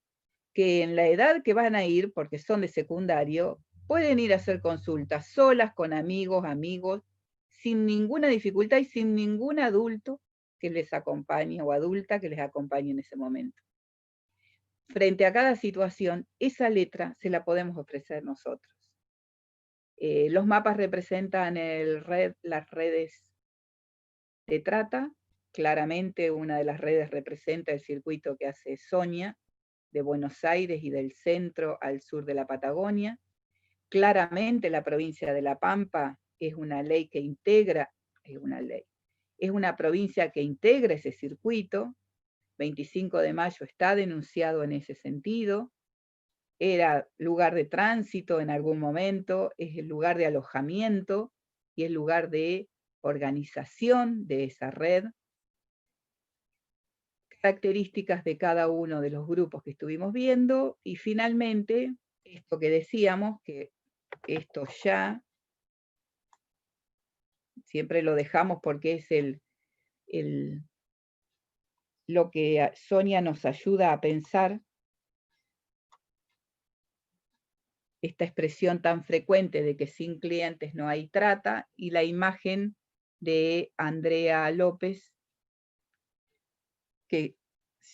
que en la edad que van a ir, porque son de secundario, pueden ir a hacer consultas solas, con amigos, sin ninguna dificultad y sin ningún adulto que les acompañe o adulta que les acompañe en ese momento. Frente a cada situación, esa letra se la podemos ofrecer nosotros. Los mapas representan las redes de trata. Claramente una de las redes representa el circuito que hace Sonia, de Buenos Aires y del centro al sur de la Patagonia. Claramente la provincia de La Pampa es una ley que integra, es una provincia que integra ese circuito. 25 de mayo está denunciado en ese sentido. Era lugar de tránsito en algún momento, es el lugar de alojamiento y el lugar de organización de esa red. Características de cada uno de los grupos que estuvimos viendo, y finalmente, esto que decíamos, que esto ya, siempre lo dejamos porque es lo que Sonia nos ayuda a pensar, esta expresión tan frecuente de que sin clientes no hay trata, y la imagen de Andrea López, que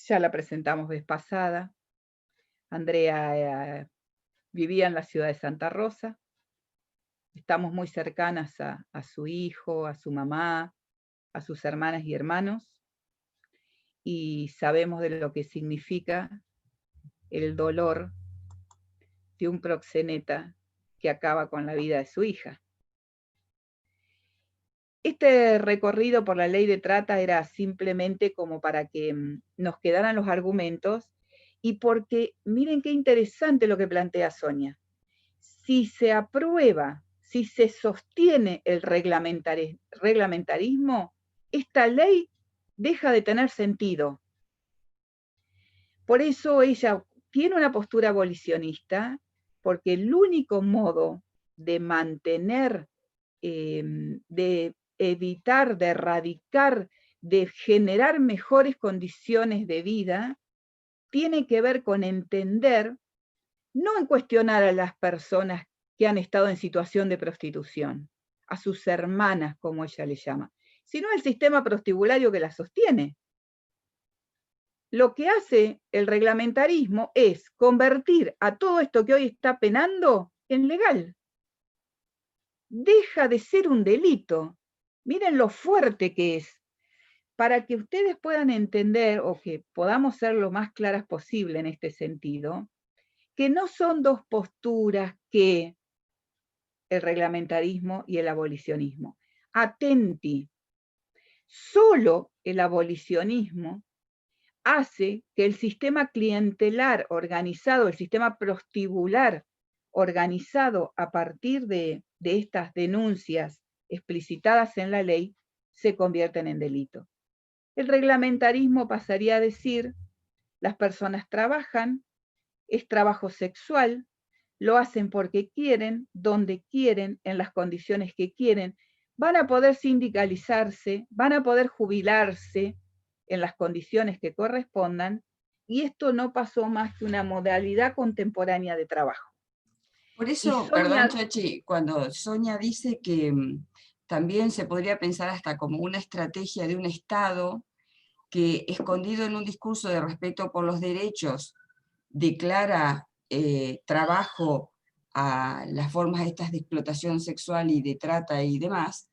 ya la presentamos vez pasada. Andrea vivía en la ciudad de Santa Rosa. Estamos muy cercanas a su hijo, a su mamá, a sus hermanas y hermanos, y sabemos de lo que significa el dolor de un proxeneta que acaba con la vida de su hija. Este recorrido por la ley de trata era simplemente como para que nos quedaran los argumentos, y porque miren qué interesante lo que plantea Sonia. Si se aprueba, si se sostiene el reglamentarismo, esta ley deja de tener sentido. Por eso ella tiene una postura abolicionista, porque el único modo de mantener, de evitar, de erradicar, de generar mejores condiciones de vida, tiene que ver con entender, no en cuestionar a las personas que han estado en situación de prostitución, a sus hermanas, como ella le llama, sino el sistema prostibulario que la sostiene. Lo que hace el reglamentarismo es convertir a todo esto que hoy está penando en legal. Deja de ser un delito. Miren lo fuerte que es. Para que ustedes puedan entender, o que podamos ser lo más claras posible en este sentido, que no son dos posturas que el reglamentarismo y el abolicionismo. Atenti, solo el abolicionismo hace que el sistema clientelar organizado, el sistema prostibular organizado a partir de estas denuncias explicitadas en la ley, se convierten en delito. El reglamentarismo pasaría a decir, las personas trabajan, es trabajo sexual, lo hacen porque quieren, donde quieren, en las condiciones que quieren, van a poder sindicalizarse, van a poder jubilarse en las condiciones que correspondan, y esto no pasó más que una modalidad contemporánea de trabajo. Por eso, perdón, Chachi, cuando Sonia dice que también se podría pensar hasta como una estrategia de un Estado que, escondido en un discurso de respeto por los derechos, declara trabajo a las formas estas de explotación sexual y de trata y demás,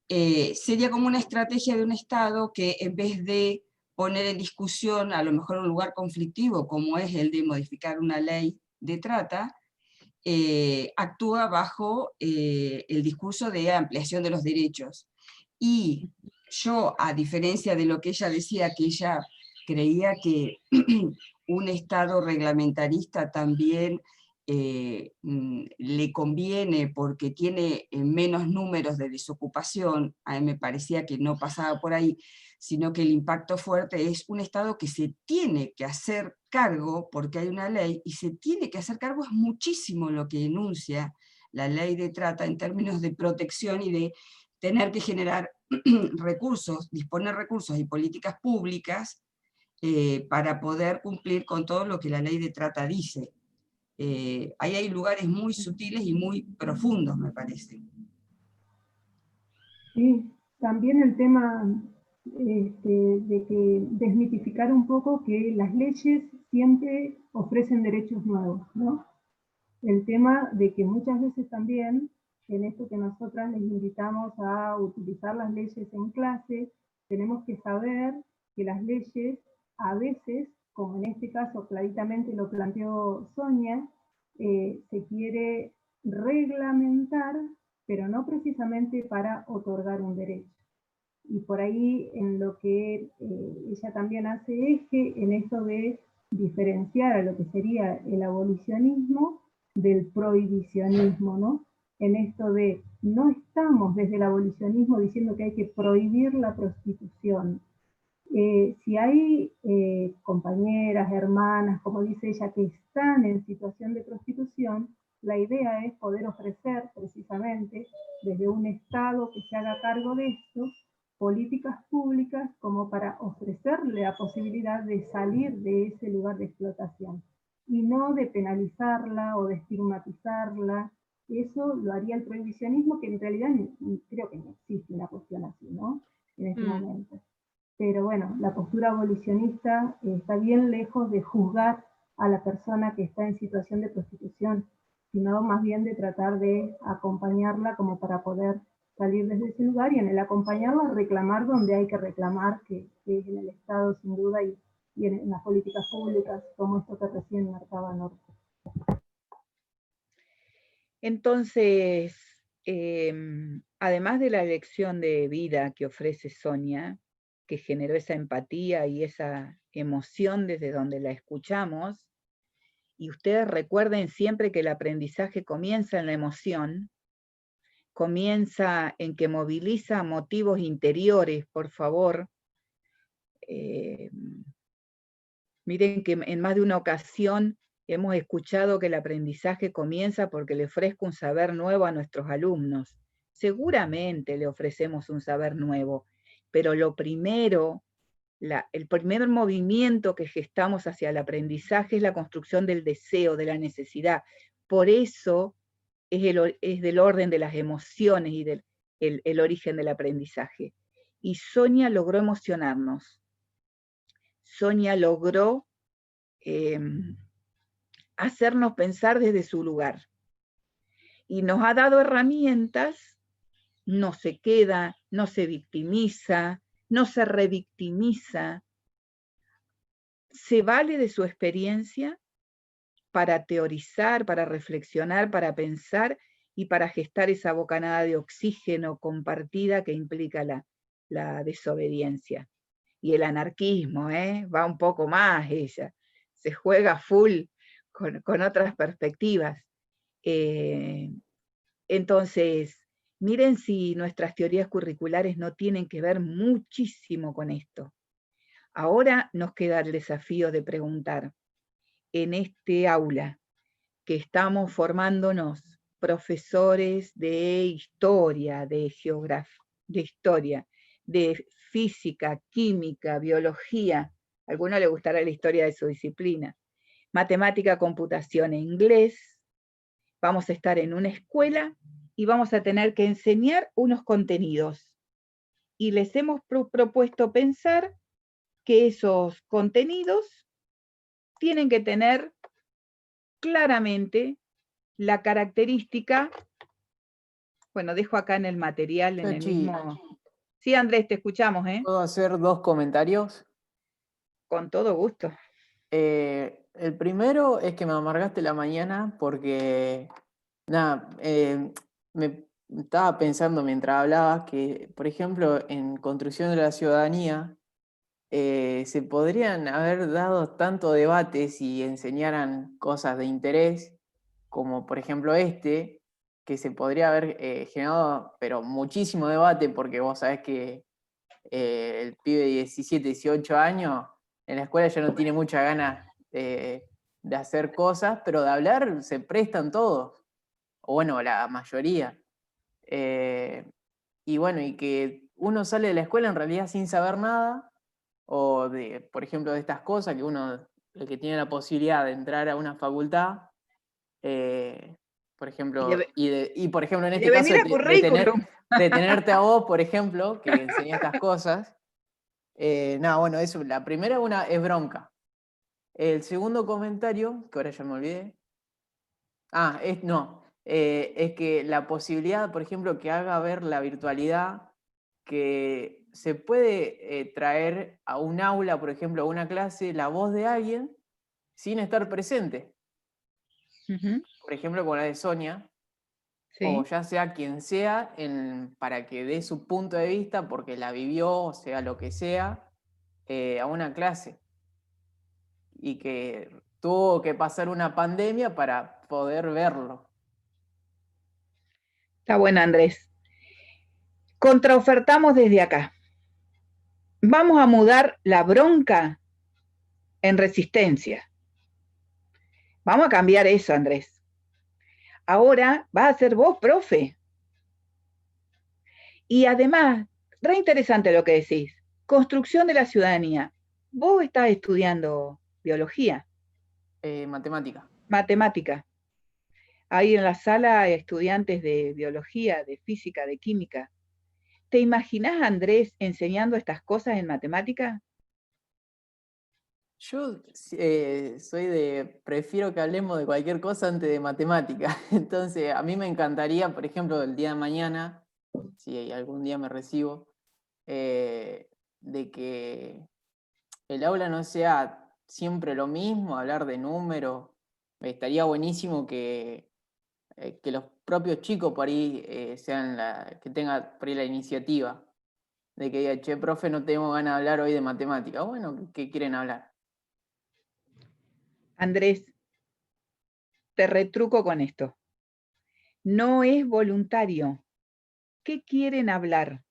sería como una estrategia de un Estado que, en vez de poner en discusión a lo mejor un lugar conflictivo como es el de modificar una ley de trata, actúa bajo el discurso de ampliación de los derechos. Y yo, a diferencia de lo que ella decía, que ella creía que un Estado reglamentarista también le conviene porque tiene menos números de desocupación, a mí me parecía que no pasaba por ahí, sino que el impacto fuerte es un Estado que se tiene que hacer cargo, porque hay una ley, y se tiene que hacer cargo, es muchísimo lo que enuncia la ley de trata en términos de protección y de tener que generar recursos, disponer recursos y políticas públicas para poder cumplir con todo lo que la ley de trata dice. Ahí hay lugares muy sutiles y muy profundos, me parece. Sí, también el tema de que desmitificar un poco que las leyes siempre ofrecen derechos nuevos, ¿no? El tema de que muchas veces también, en esto que nosotras les invitamos a utilizar las leyes en clase, tenemos que saber que las leyes a veces, como en este caso claramente lo planteó Sonia, se quiere reglamentar, pero no precisamente para otorgar un derecho. Y por ahí en lo que ella también hace eje en esto de diferenciar a lo que sería el abolicionismo del prohibicionismo, ¿no? En esto de no estamos desde el abolicionismo diciendo que hay que prohibir la prostitución. Si hay compañeras, hermanas, como dice ella, que están en situación de prostitución, la idea es poder ofrecer precisamente desde un Estado que se haga cargo de esto, políticas públicas como para ofrecerle la posibilidad de salir de ese lugar de explotación y no de penalizarla o de estigmatizarla. Eso lo haría el prohibicionismo, que en realidad creo que no existe una cuestión así, ¿no? En este momento. Pero bueno, la postura abolicionista está bien lejos de juzgar a la persona que está en situación de prostitución, sino más bien de tratar de acompañarla como para poder salir desde ese lugar, y en el acompañarla reclamar donde hay que reclamar, que es en el Estado sin duda, y en las políticas públicas, como esto que recién marcaba Norte. Entonces, además de la lección de vida que ofrece Sonia, que generó esa empatía y esa emoción desde donde la escuchamos, y ustedes recuerden siempre que el aprendizaje comienza en la emoción, comienza en que moviliza motivos interiores, por favor. Miren que en más de una ocasión hemos escuchado que el aprendizaje comienza porque le ofrezco un saber nuevo a nuestros alumnos. Seguramente le ofrecemos un saber nuevo, pero lo primero, el primer movimiento que gestamos hacia el aprendizaje es la construcción del deseo, de la necesidad. Por eso es del orden de las emociones y el origen del aprendizaje. Y Sonia logró emocionarnos. Sonia logró hacernos pensar desde su lugar. Y nos ha dado herramientas, no se queda, no se victimiza, no se revictimiza, se vale de su experiencia para teorizar, para reflexionar, para pensar y para gestar esa bocanada de oxígeno compartida que implica la desobediencia. Y el anarquismo, va un poco más ella, se juega full con otras perspectivas. Entonces, miren si nuestras teorías curriculares no tienen que ver muchísimo con esto. Ahora nos queda el desafío de preguntar, en este aula, que estamos formándonos profesores de historia, de geografía, de historia, de física, química, biología, a alguno le gustará la historia de su disciplina, matemática, computación e inglés. Vamos a estar en una escuela y vamos a tener que enseñar unos contenidos. Y les hemos propuesto pensar que esos contenidos tienen que tener claramente la característica, bueno, dejo acá en el material, en el mismo... Sí, Andrés, te escuchamos, ¿Puedo hacer 2 comentarios? Con todo gusto. El primero es que me amargaste la mañana porque, nada, me estaba pensando mientras hablabas que, por ejemplo, en Construcción de la Ciudadanía, se podrían haber dado tanto debate si enseñaran cosas de interés, como por ejemplo que se podría haber generado, pero muchísimo debate, porque vos sabés que el pibe de 17, 18 años en la escuela ya no tiene muchas ganas de hacer cosas, pero de hablar se prestan todos, o bueno, la mayoría. Y bueno, y que uno sale de la escuela en realidad sin saber nada, o de, por ejemplo, de estas cosas que uno, el que tiene la posibilidad de entrar a una facultad, por ejemplo, por ejemplo en este caso venir a currículum. de tenerte a vos, por ejemplo, que enseñé estas cosas. Nada, bueno, eso, la primera es bronca. El segundo comentario, que ahora ya me olvidé. Es que la posibilidad, por ejemplo, que haga ver la virtualidad, que se puede traer a un aula, por ejemplo, a una clase, la voz de alguien sin estar presente. Por ejemplo, con la de Sonia, Sí. o ya sea quien sea, para que dé su punto de vista, porque la vivió, o sea, lo que sea, a una clase. Y que tuvo que pasar una pandemia para poder verlo. Está bueno, Andrés. Contraofertamos desde acá. Vamos a mudar la bronca en resistencia. Vamos a cambiar eso, Andrés. Ahora vas a ser vos, profe. Y además, re interesante lo que decís. Construcción de la ciudadanía. Vos estás estudiando biología. Matemática. Matemática. Hay en la sala estudiantes de biología, de física, de química. ¿Te imaginás, Andrés, enseñando estas cosas en matemática? Yo prefiero que hablemos de cualquier cosa antes de matemática. Entonces, a mí me encantaría, por ejemplo, el día de mañana, si algún día me recibo, de que el aula no sea siempre lo mismo, hablar de números. Estaría buenísimo que los propios chicos por ahí que tengan por ahí la iniciativa de que diga, che, profe, no tenemos ganas de hablar hoy de matemática. Bueno, ¿qué quieren hablar? Andrés, te retruco con esto. No es voluntario. ¿Qué quieren hablar?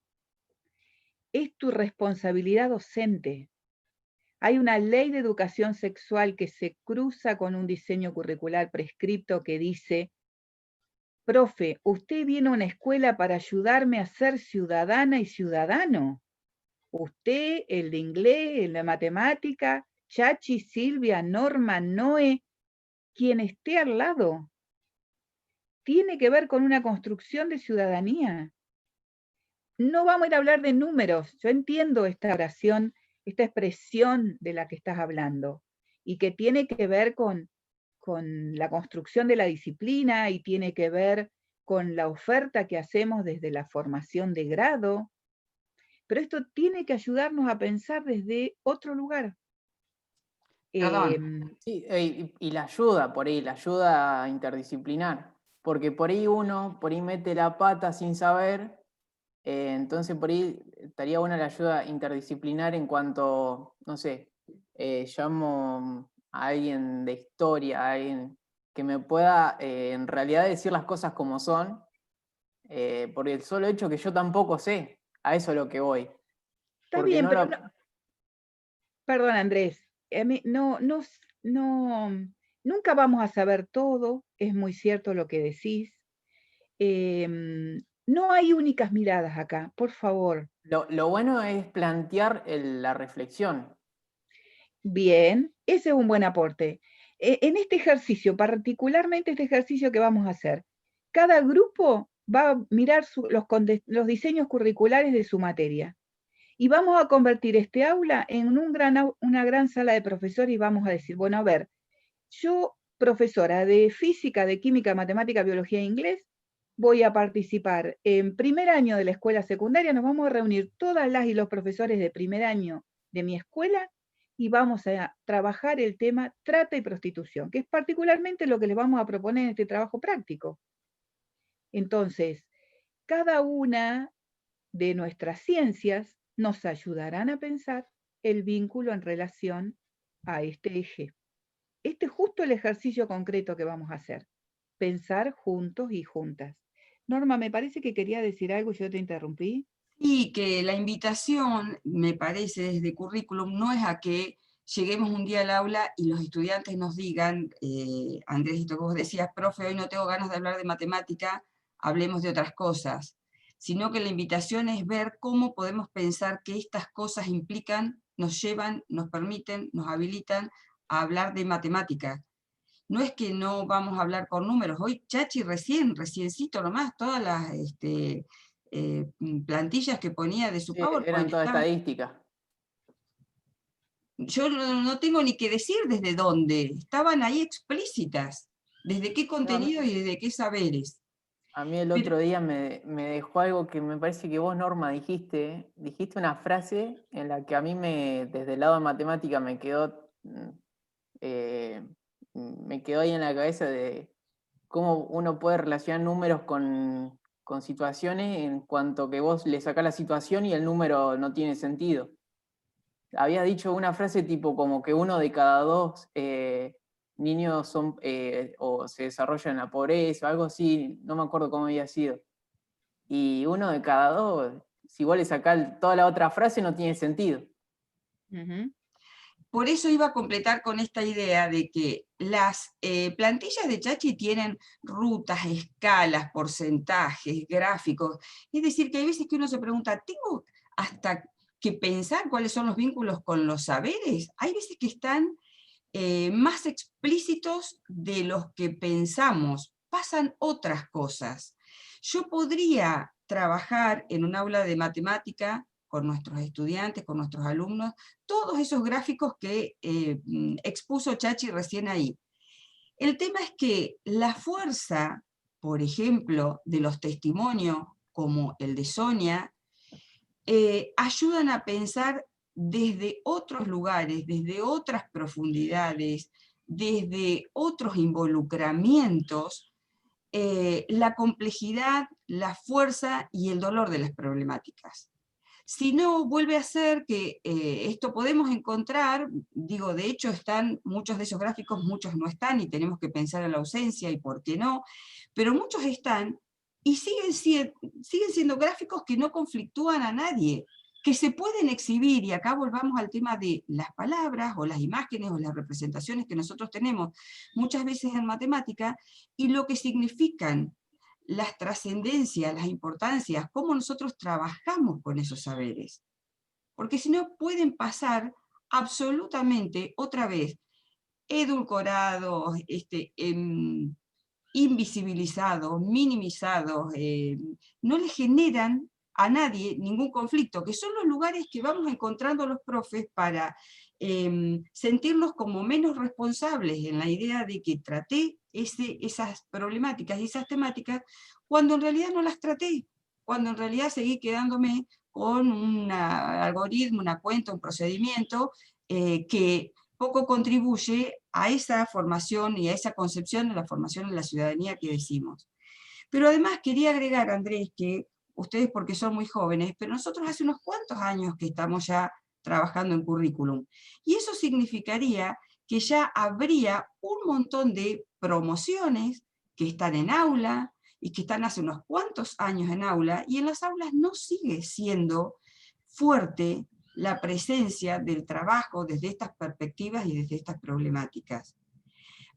Es tu responsabilidad docente. Hay una ley de educación sexual que se cruza con un diseño curricular prescripto que dice: profe, usted viene a una escuela para ayudarme a ser ciudadana y ciudadano. Usted, el de inglés, el de matemática, Chachi, Silvia, Norma, Noé, quien esté al lado, tiene que ver con una construcción de ciudadanía. No vamos a ir a hablar de números. Yo entiendo esta oración, esta expresión de la que estás hablando, y que tiene que ver con la construcción de la disciplina y tiene que ver con la oferta que hacemos desde la formación de grado, pero esto tiene que ayudarnos a pensar desde otro lugar. Sí, y la ayuda, por ahí, la ayuda interdisciplinar, porque por ahí uno, mete la pata sin saber, entonces por ahí estaría buena la ayuda interdisciplinar en cuanto, no sé, llamo a alguien de historia, a alguien que me pueda en realidad decir las cosas como son, por el solo hecho que yo tampoco sé, a eso es lo que voy. Está Porque bien, no pero lo... perdón, Andrés, nunca vamos a saber todo, es muy cierto lo que decís. No hay únicas miradas acá, por favor. Lo bueno es plantear la reflexión. Bien, ese es un buen aporte. En este ejercicio, particularmente este ejercicio que vamos a hacer, cada grupo va a mirar los diseños curriculares de su materia. Y vamos a convertir este aula en una gran sala de profesores y vamos a decir, bueno, a ver, yo, profesora de física, de química, matemática, biología e inglés, voy a participar en primer año de la escuela secundaria, nos vamos a reunir todas las y los profesores de primer año de mi escuela y vamos a trabajar el tema trata y prostitución, que es particularmente lo que les vamos a proponer en este trabajo práctico. Entonces, cada una de nuestras ciencias nos ayudarán a pensar el vínculo en relación a este eje. Este es justo el ejercicio concreto que vamos a hacer. Pensar juntos y juntas. Norma, me parece que quería decir algo y yo te interrumpí. Sí, que la invitación, me parece, desde currículum, no es a que lleguemos un día al aula y los estudiantes nos digan, Andrés, esto que vos decías, profe, hoy no tengo ganas de hablar de matemática, hablemos de otras cosas, sino que la invitación es ver cómo podemos pensar que estas cosas implican nos llevan, nos permiten, nos habilitan a hablar de matemática. No es que no vamos a hablar con números. Hoy Chachi reciencito nomás, todas las plantillas que ponía de su Sí, PowerPoint. eran todas estaban- estadísticas. Yo no tengo ni que decir desde dónde, estaban ahí explícitas, desde qué contenido y desde qué saberes. A mí el Pero- otro día me dejó algo que me parece que vos, Norma, dijiste una frase en la que a mí desde el lado de matemática me quedó ahí en la cabeza de cómo uno puede relacionar números con situaciones en cuanto que vos le sacás la situación y el número no tiene sentido. Había dicho una frase tipo como que 1 de cada 2 niños son o se desarrollan en la pobreza, algo así, no me acuerdo cómo había sido. Y 1 de cada 2, si vos le sacás toda la otra frase, no tiene sentido. Por eso iba a completar con esta idea de que las plantillas de Chachi tienen rutas, escalas, porcentajes, gráficos. Es decir, que hay veces que uno se pregunta, ¿tengo hasta que pensar cuáles son los vínculos con los saberes? Hay veces que están más explícitos de los que pensamos. Pasan otras cosas. Yo podría trabajar en un aula de matemática con nuestros estudiantes, con nuestros alumnos, todos esos gráficos que expuso Chachi recién ahí. El tema es que la fuerza, por ejemplo, de los testimonios, como el de Sonia, ayudan a pensar desde otros lugares, desde otras profundidades, desde otros involucramientos, la complejidad, la fuerza y el dolor de las problemáticas. Si no, vuelve a ser que esto podemos encontrar, digo, de hecho están muchos de esos gráficos, muchos no están y tenemos que pensar en la ausencia y por qué no, pero muchos están y siguen siendo gráficos que no conflictúan a nadie, que se pueden exhibir, y acá volvamos al tema de las palabras o las imágenes o las representaciones que nosotros tenemos muchas veces en matemática y lo que significan, las trascendencias, las importancias, cómo nosotros trabajamos con esos saberes. Porque si no pueden pasar absolutamente otra vez edulcorados, invisibilizados, minimizados, no le generan a nadie ningún conflicto, que son los lugares que vamos encontrando los profes para sentirnos como menos responsables en la idea de que traté esas problemáticas y esas temáticas, cuando en realidad no las traté, cuando en realidad seguí quedándome con un algoritmo, una cuenta, un procedimiento que poco contribuye a esa formación y a esa concepción de la formación de la ciudadanía que decimos. Pero además quería agregar, Andrés, que ustedes porque son muy jóvenes, pero nosotros hace unos cuantos años que estamos ya trabajando en currículum. Y eso significaría que ya habría un montón de promociones que están en aula y que están hace unos cuantos años en aula, y en las aulas no sigue siendo fuerte la presencia del trabajo desde estas perspectivas y desde estas problemáticas.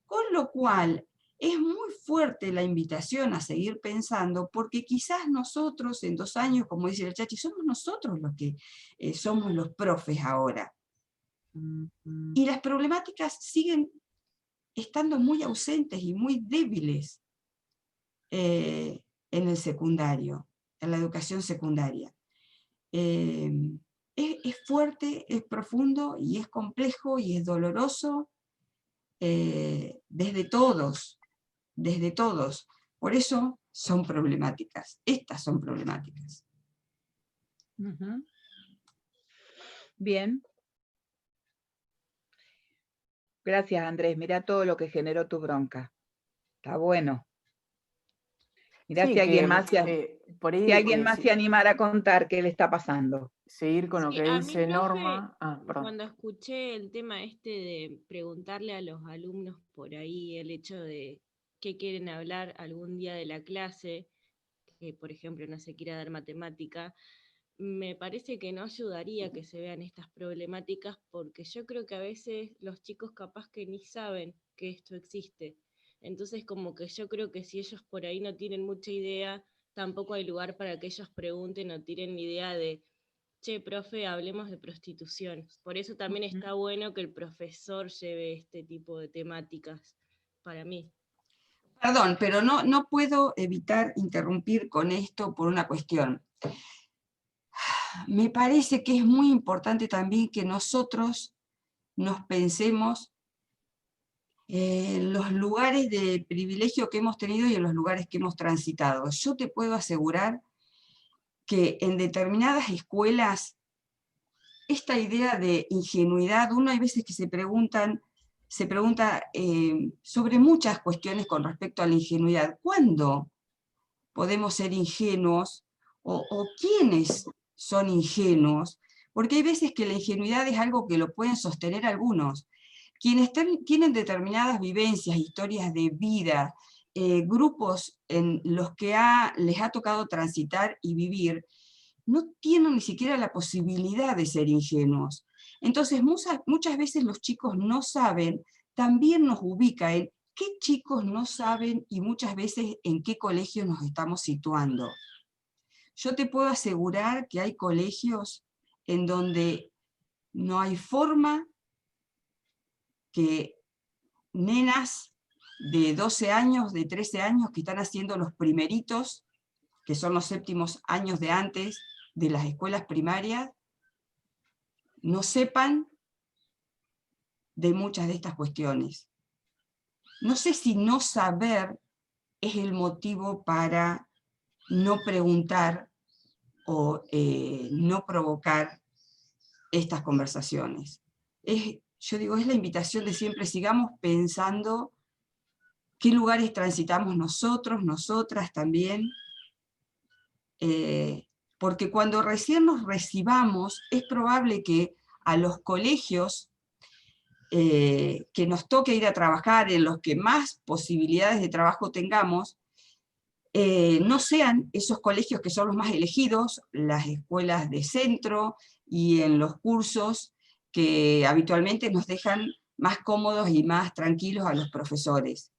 Con lo cual, es muy fuerte la invitación a seguir pensando, porque quizás nosotros en 2 años, como dice el Chachi, somos nosotros los que somos los profes ahora. Y las problemáticas siguen estando muy ausentes y muy débiles en el secundario, en la educación secundaria. Es fuerte, es profundo y es complejo y es doloroso desde todos. Por eso son problemáticas, estas son problemáticas. Bien. Gracias, Andrés. Mira todo lo que generó tu bronca. Está bueno. Mirá Sí, si alguien que más por ahí si alguien más se animara a contar qué le está pasando. seguir con lo Sí, que a mí, dice profe, Norma. Perdón. cuando escuché el tema este de preguntarle a los alumnos por ahí el hecho de qué quieren hablar algún día de la clase, que por ejemplo no se quiera dar matemática, me parece que no ayudaría que se vean estas problemáticas, porque yo creo que a veces los chicos capaz que ni saben que esto existe. Entonces como que yo creo que si ellos por ahí no tienen mucha idea, tampoco hay lugar para que ellos pregunten o tienen idea de che, profe, hablemos de prostitución. Por eso también está bueno que el profesor lleve este tipo de temáticas, para mí. Perdón, pero no puedo evitar interrumpir con esto por una cuestión. Me parece que es muy importante también que nosotros nos pensemos en los lugares de privilegio que hemos tenido y en los lugares que hemos transitado. Yo te puedo asegurar que en determinadas escuelas esta idea de ingenuidad, uno hay veces que se pregunta sobre muchas cuestiones con respecto a la ingenuidad. ¿Cuándo podemos ser ingenuos? ¿O quiénes son ingenuos? Porque hay veces que la ingenuidad es algo que lo pueden sostener algunos. Quienes tienen determinadas vivencias, historias de vida, grupos en los que les ha tocado transitar y vivir, no tienen ni siquiera la posibilidad de ser ingenuos. Entonces, muchas veces los chicos no saben, también nos ubica en qué chicos no saben y muchas veces en qué colegios nos estamos situando. Yo te puedo asegurar que hay colegios en donde no hay forma que nenas de 12 años, de 13 años, que están haciendo los primeritos, que son los séptimos años de antes de las escuelas primarias, no sepan de muchas de estas cuestiones. No sé si no saber es el motivo para no preguntar o no provocar estas conversaciones. Yo digo, es la invitación de siempre, sigamos pensando qué lugares transitamos nosotros, nosotras también, porque cuando recién nos recibamos, es probable que a los colegios que nos toque ir a trabajar, en los que más posibilidades de trabajo tengamos, no sean esos colegios que son los más elegidos, las escuelas de centro y en los cursos que habitualmente nos dejan más cómodos y más tranquilos a los profesores.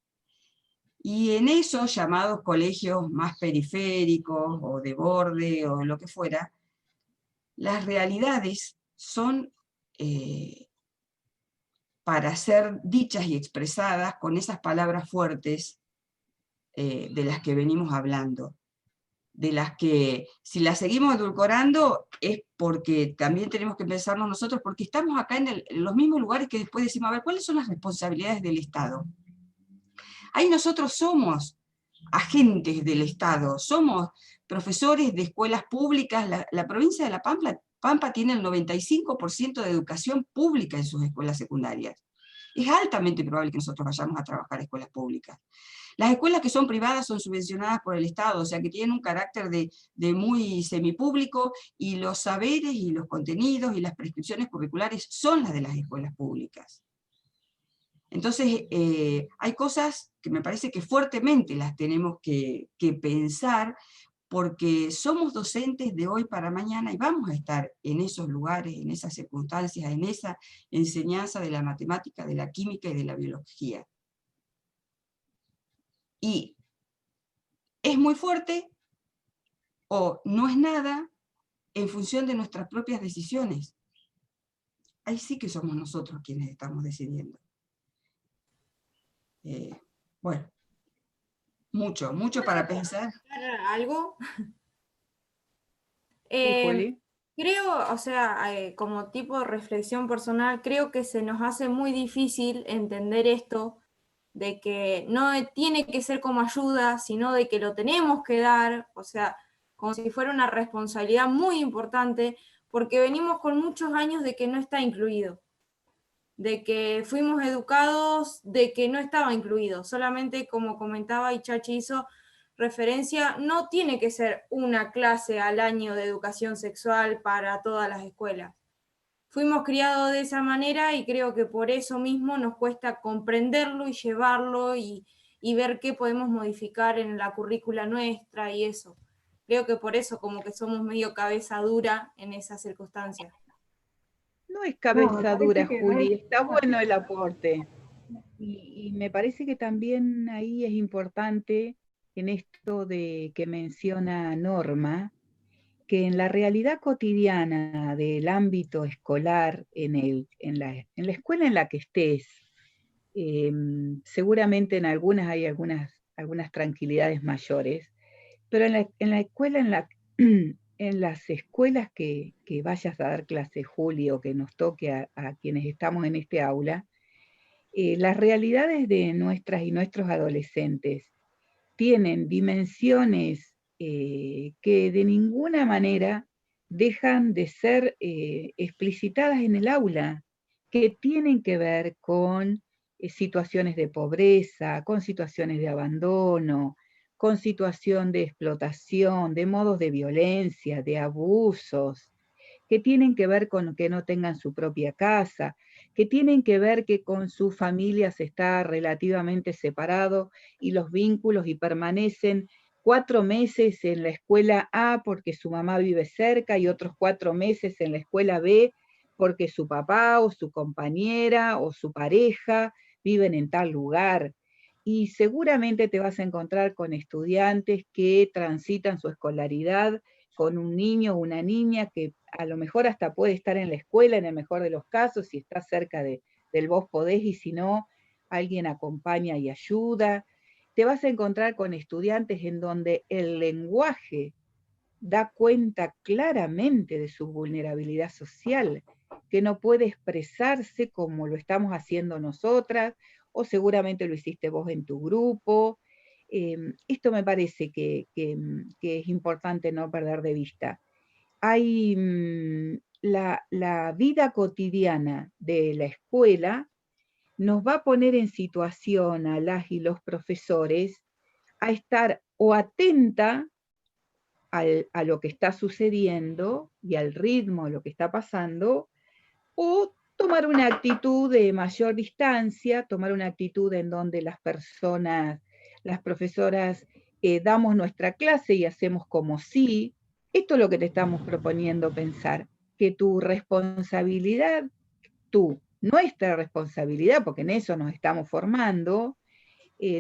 Y en esos llamados colegios más periféricos o de borde o lo que fuera, las realidades son para ser dichas y expresadas con esas palabras fuertes de las que venimos hablando, de las que si las seguimos edulcorando es porque también tenemos que pensarnos nosotros, porque estamos acá en los mismos lugares que después decimos, a ver, ¿cuáles son las responsabilidades del Estado? Ahí nosotros somos agentes del Estado, somos profesores de escuelas públicas, la provincia de La Pampa tiene el 95% de educación pública en sus escuelas secundarias. Es altamente probable que nosotros vayamos a trabajar en escuelas públicas. Las escuelas que son privadas son subvencionadas por el Estado, o sea que tienen un carácter de muy semipúblico, y los saberes y los contenidos y las prescripciones curriculares son las de las escuelas públicas. Entonces, hay cosas que me parece que fuertemente las tenemos que pensar, porque somos docentes de hoy para mañana y vamos a estar en esos lugares, en esas circunstancias, en esa enseñanza de la matemática, de la química y de la biología. Y es muy fuerte o no es nada en función de nuestras propias decisiones. Ahí sí que somos nosotros quienes estamos decidiendo. Bueno, mucho para pensar. ¿Algo? Sí, Juli. Creo, o sea, como tipo de reflexión personal, creo que se nos hace muy difícil entender esto, de que no tiene que ser como ayuda, sino de que lo tenemos que dar, o sea, como si fuera una responsabilidad muy importante, porque venimos con muchos años de que no está incluido, de que fuimos educados de que no estaba incluido, solamente como comentaba y Chachi hizo referencia, no tiene que ser una clase al año de educación sexual para todas las escuelas. Fuimos criados de esa manera y creo que por eso mismo nos cuesta comprenderlo y llevarlo y ver qué podemos modificar en la currícula nuestra y eso. Creo que por eso como que somos medio cabeza dura en esas circunstancias. No es cabeza dura, que Juli, es está bueno así. el aporte. Y me parece que también ahí es importante, en esto de que menciona Norma, que en la realidad cotidiana del ámbito escolar, en la escuela en la que estés, seguramente en algunas hay algunas tranquilidades mayores, pero en la escuela, en las escuelas que vayas a dar clase, Juli, o que nos toque a quienes estamos en este aula, las realidades de nuestras y nuestros adolescentes tienen dimensiones que de ninguna manera dejan de ser explicitadas en el aula, que tienen que ver con situaciones de pobreza, con situaciones de abandono, con situación de explotación, de modos de violencia, de abusos, que tienen que ver con que no tengan su propia casa, que tienen que ver que con sus familias está relativamente separado y los vínculos y permanecen 4 meses en la escuela A porque su mamá vive cerca y otros 4 meses en la escuela B porque su papá o su compañera o su pareja viven en tal lugar. Y seguramente te vas a encontrar con estudiantes que transitan su escolaridad con un niño o una niña que a lo mejor hasta puede estar en la escuela, en el mejor de los casos, si está cerca del vos podés, y si no, alguien acompaña y ayuda. Te vas a encontrar con estudiantes en donde el lenguaje da cuenta claramente de su vulnerabilidad social, que no puede expresarse como lo estamos haciendo nosotras, o seguramente lo hiciste vos en tu grupo. Esto me parece que es importante no perder de vista. Hay la vida cotidiana de la escuela nos va a poner en situación a las y los profesores a estar o atenta a lo que está sucediendo y al ritmo de lo que está pasando, o tomar una actitud de mayor distancia, tomar una actitud en donde las profesoras, damos nuestra clase y hacemos como si. Esto es lo que te estamos proponiendo pensar, que tu responsabilidad, nuestra responsabilidad, porque en eso nos estamos formando,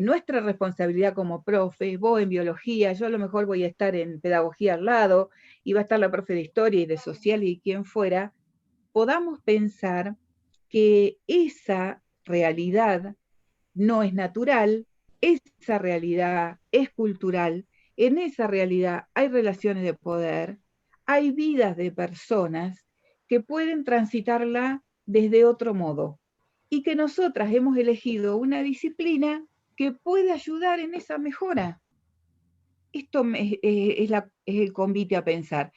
nuestra responsabilidad como profe, vos en biología, yo a lo mejor voy a estar en pedagogía al lado, y va a estar la profe de historia y de social y quien fuera, podamos pensar que esa realidad no es natural, esa realidad es cultural, en esa realidad hay relaciones de poder, hay vidas de personas que pueden transitarla desde otro modo, y que nosotras hemos elegido una disciplina que puede ayudar en esa mejora. Esto es el convite a pensar.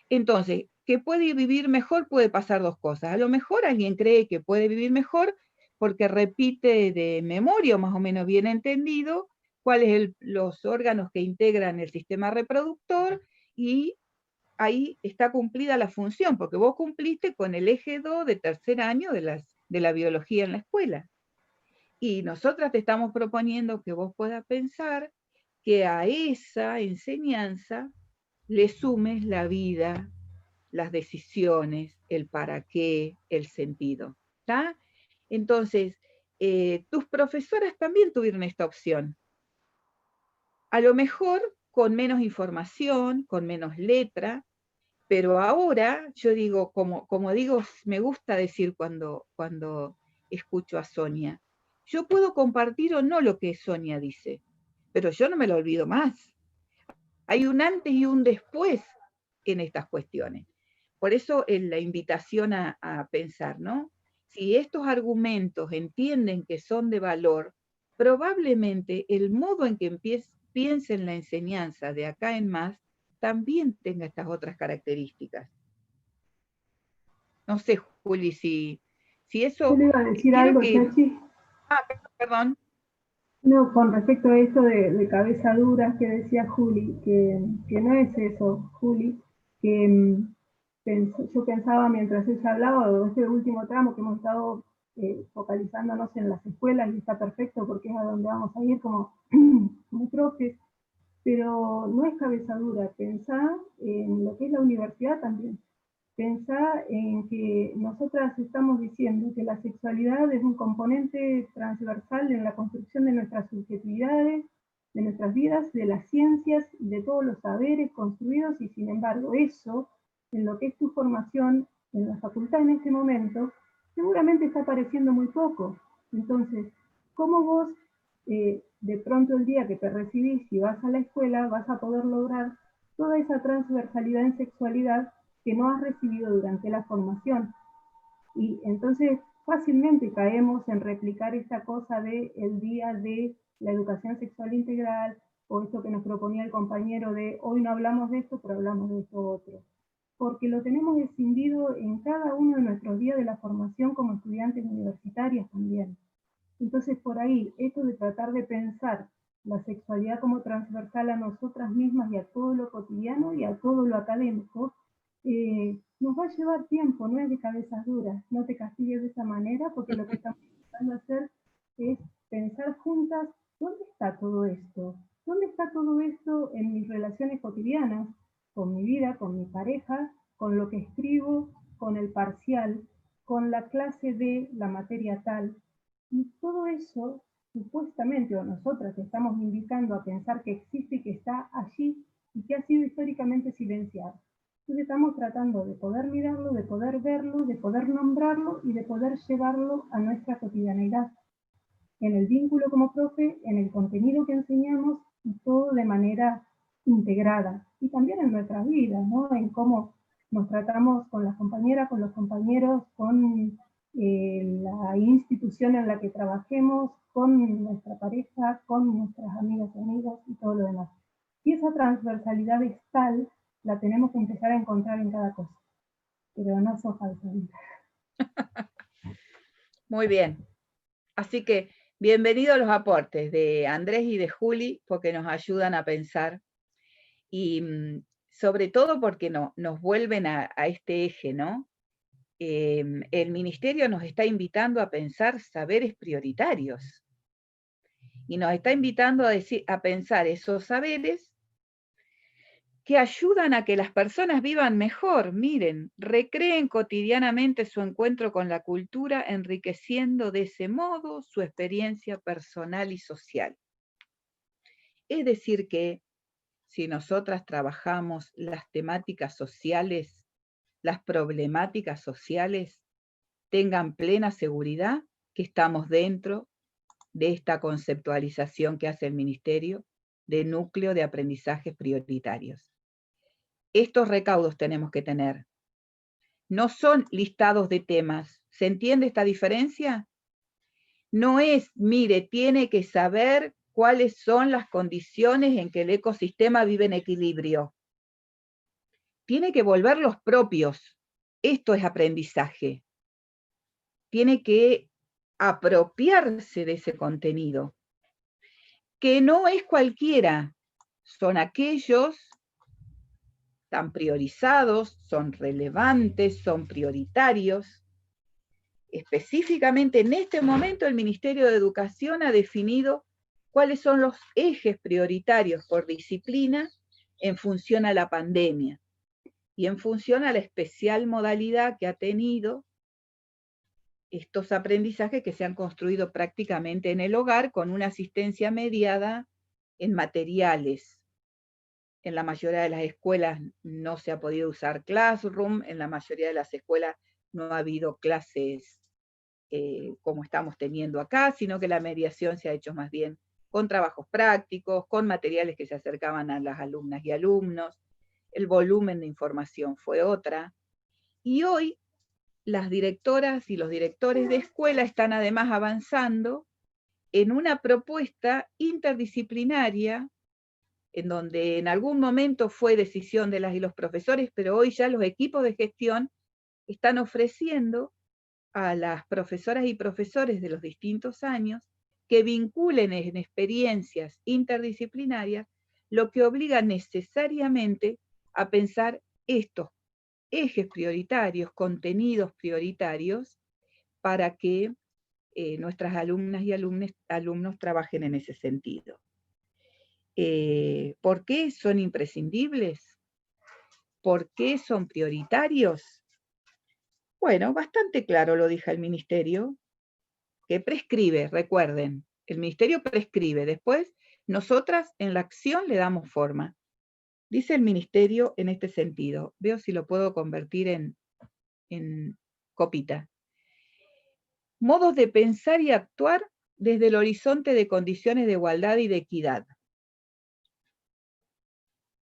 Entonces, que puede vivir mejor puede pasar dos cosas. A lo mejor alguien cree que puede vivir mejor porque repite de memoria, más o menos bien entendido, cuáles los órganos que integran el sistema reproductor, y ahí está cumplida la función, porque vos cumpliste con el eje 2 de tercer año de la biología en la escuela. Y nosotras te estamos proponiendo que vos puedas pensar que a esa enseñanza le sumes la vida, las decisiones, el para qué, el sentido. ¿Está? Entonces, tus profesoras también tuvieron esta opción. A lo mejor con menos información, con menos letra, pero ahora yo digo, como digo, me gusta decir cuando escucho a Sonia, yo puedo compartir o no lo que Sonia dice, pero yo no me lo olvido más. Hay un antes y un después en estas cuestiones. Por eso la invitación a pensar, ¿no? Si estos argumentos entienden que son de valor, probablemente el modo en que piensen la enseñanza de acá en más también tenga estas otras características. No sé, Juli, si eso... Yo le iba a decir algo, Chachi. Perdón. No, con respecto a esto de cabeza dura que decía Juli, que no es eso, Juli, que yo pensaba mientras ella hablaba de este último tramo que hemos estado focalizándonos en las escuelas, y está perfecto porque es a donde vamos a ir como profes, pero no es cabeza dura, pensar en lo que es la universidad también. Pensá en que nosotras estamos diciendo que la sexualidad es un componente transversal en la construcción de nuestras subjetividades, de nuestras vidas, de las ciencias, de todos los saberes construidos, y sin embargo eso, en lo que es tu formación en la facultad en este momento, seguramente está apareciendo muy poco. Entonces, ¿cómo vos, de pronto el día que te recibís y vas a la escuela, vas a poder lograr toda esa transversalidad en sexualidad que no has recibido durante la formación? Y entonces fácilmente caemos en replicar esta cosa de el día de la educación sexual integral, o esto que nos proponía el compañero de hoy no hablamos de esto, pero hablamos de esto otro. Porque lo tenemos escindido en cada uno de nuestros días de la formación como estudiantes universitarios también. Entonces por ahí, esto de tratar de pensar la sexualidad como transversal a nosotras mismas y a todo lo cotidiano y a todo lo académico, nos va a llevar tiempo, no es de cabezas duras, no te castigues de esa manera, porque lo que estamos tratando de hacer es pensar juntas, ¿dónde está todo esto? ¿Dónde está todo esto en mis relaciones cotidianas? Con mi vida, con mi pareja, con lo que escribo, con el parcial, con la clase de la materia tal. Y todo eso, supuestamente, o nosotras estamos invitando a pensar que existe y que está allí y que ha sido históricamente silenciado. Entonces estamos tratando de poder mirarlo, de poder verlo, de poder nombrarlo y de poder llevarlo a nuestra cotidianeidad. En el vínculo como profe, en el contenido que enseñamos y todo de manera integrada. Y también en nuestras vidas, ¿no? En cómo nos tratamos con las compañeras, con los compañeros, con la institución en la que trabajemos, con nuestra pareja, con nuestras amigas y amigos y todo lo demás. Y esa transversalidad es tal, la tenemos que empezar a encontrar en cada cosa. Pero no sos falsa. Muy bien. Así que bienvenidos los aportes de Andrés y de Juli, porque nos ayudan a pensar y sobre todo porque nos vuelven a este eje, ¿no? El ministerio nos está invitando a pensar saberes prioritarios y nos está invitando a pensar esos saberes que ayudan a que las personas vivan mejor, miren, recreen cotidianamente su encuentro con la cultura, enriqueciendo de ese modo su experiencia personal y social. Es decir que, si nosotras trabajamos las temáticas sociales, las problemáticas sociales, tengan plena seguridad que estamos dentro de esta conceptualización que hace el Ministerio de núcleo de aprendizajes prioritarios. Estos recaudos tenemos que tener. No son listados de temas. ¿Se entiende esta diferencia? No es, mire, tiene que saber cuáles son las condiciones en que el ecosistema vive en equilibrio. Tiene que volverlos propios. Esto es aprendizaje. Tiene que apropiarse de ese contenido, que no es cualquiera. Son aquellos tan priorizados, son relevantes, son prioritarios. Específicamente en este momento el Ministerio de Educación ha definido cuáles son los ejes prioritarios por disciplina en función a la pandemia y en función a la especial modalidad que ha tenido estos aprendizajes que se han construido prácticamente en el hogar con una asistencia mediada en materiales. En la mayoría de las escuelas no se ha podido usar Classroom, en la mayoría de las escuelas no ha habido clases como estamos teniendo acá, sino que la mediación se ha hecho más bien con trabajos prácticos, con materiales que se acercaban a las alumnas y alumnos. El volumen de información fue otra. Y hoy las directoras y los directores de escuela están además avanzando en una propuesta interdisciplinaria en donde en algún momento fue decisión de las y los profesores, pero hoy ya los equipos de gestión están ofreciendo a las profesoras y profesores de los distintos años que vinculen en experiencias interdisciplinarias, lo que obliga necesariamente a pensar estos ejes prioritarios, contenidos prioritarios, para que nuestras alumnas y alumnos trabajen en ese sentido. ¿Por qué son imprescindibles? ¿Por qué son prioritarios? Bueno, bastante claro lo dijo el Ministerio, que prescribe, recuerden, el Ministerio prescribe, después Nosotras en la acción le damos forma. Dice el ministerio en este sentido, veo si lo puedo convertir en copita. Modos de pensar y actuar desde el horizonte de condiciones de igualdad y de equidad.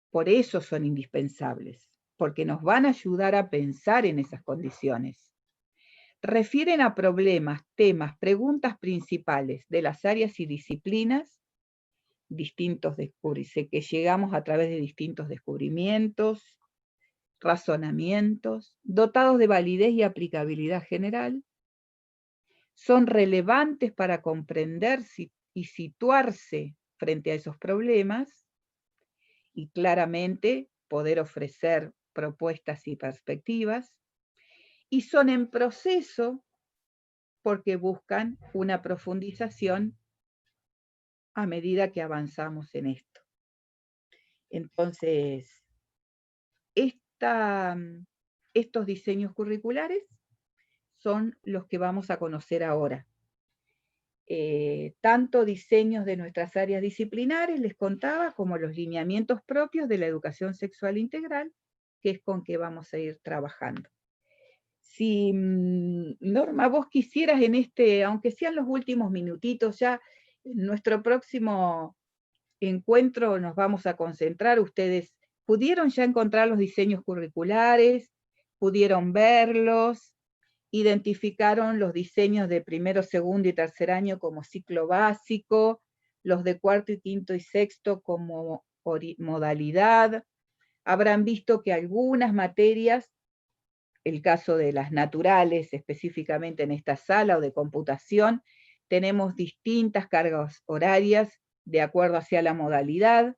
Por eso son indispensables, porque nos van a ayudar a pensar en esas condiciones. Refieren a problemas, temas, preguntas principales de las áreas y disciplinas, que llegamos a través de distintos descubrimientos, razonamientos, dotados de validez y aplicabilidad general, son relevantes para comprender y situarse frente a esos problemas, y claramente poder ofrecer propuestas y perspectivas, y son en proceso porque buscan una profundización a medida que avanzamos en esto. Entonces, estos diseños curriculares son los que vamos a conocer ahora. Tanto diseños de nuestras áreas disciplinares, les contaba, como los lineamientos propios de la educación sexual integral, que es con que vamos a ir trabajando. Si, Norma, vos quisieras aunque sean los últimos minutitos, ya en nuestro próximo encuentro nos vamos a concentrar, ustedes pudieron ya encontrar los diseños curriculares, pudieron verlos, identificaron los diseños de primero, segundo y tercer año como ciclo básico, los de cuarto y quinto y sexto como modalidad, habrán visto que algunas materias, el caso de las naturales específicamente en esta sala o de computación, tenemos distintas cargas horarias de acuerdo hacia la modalidad.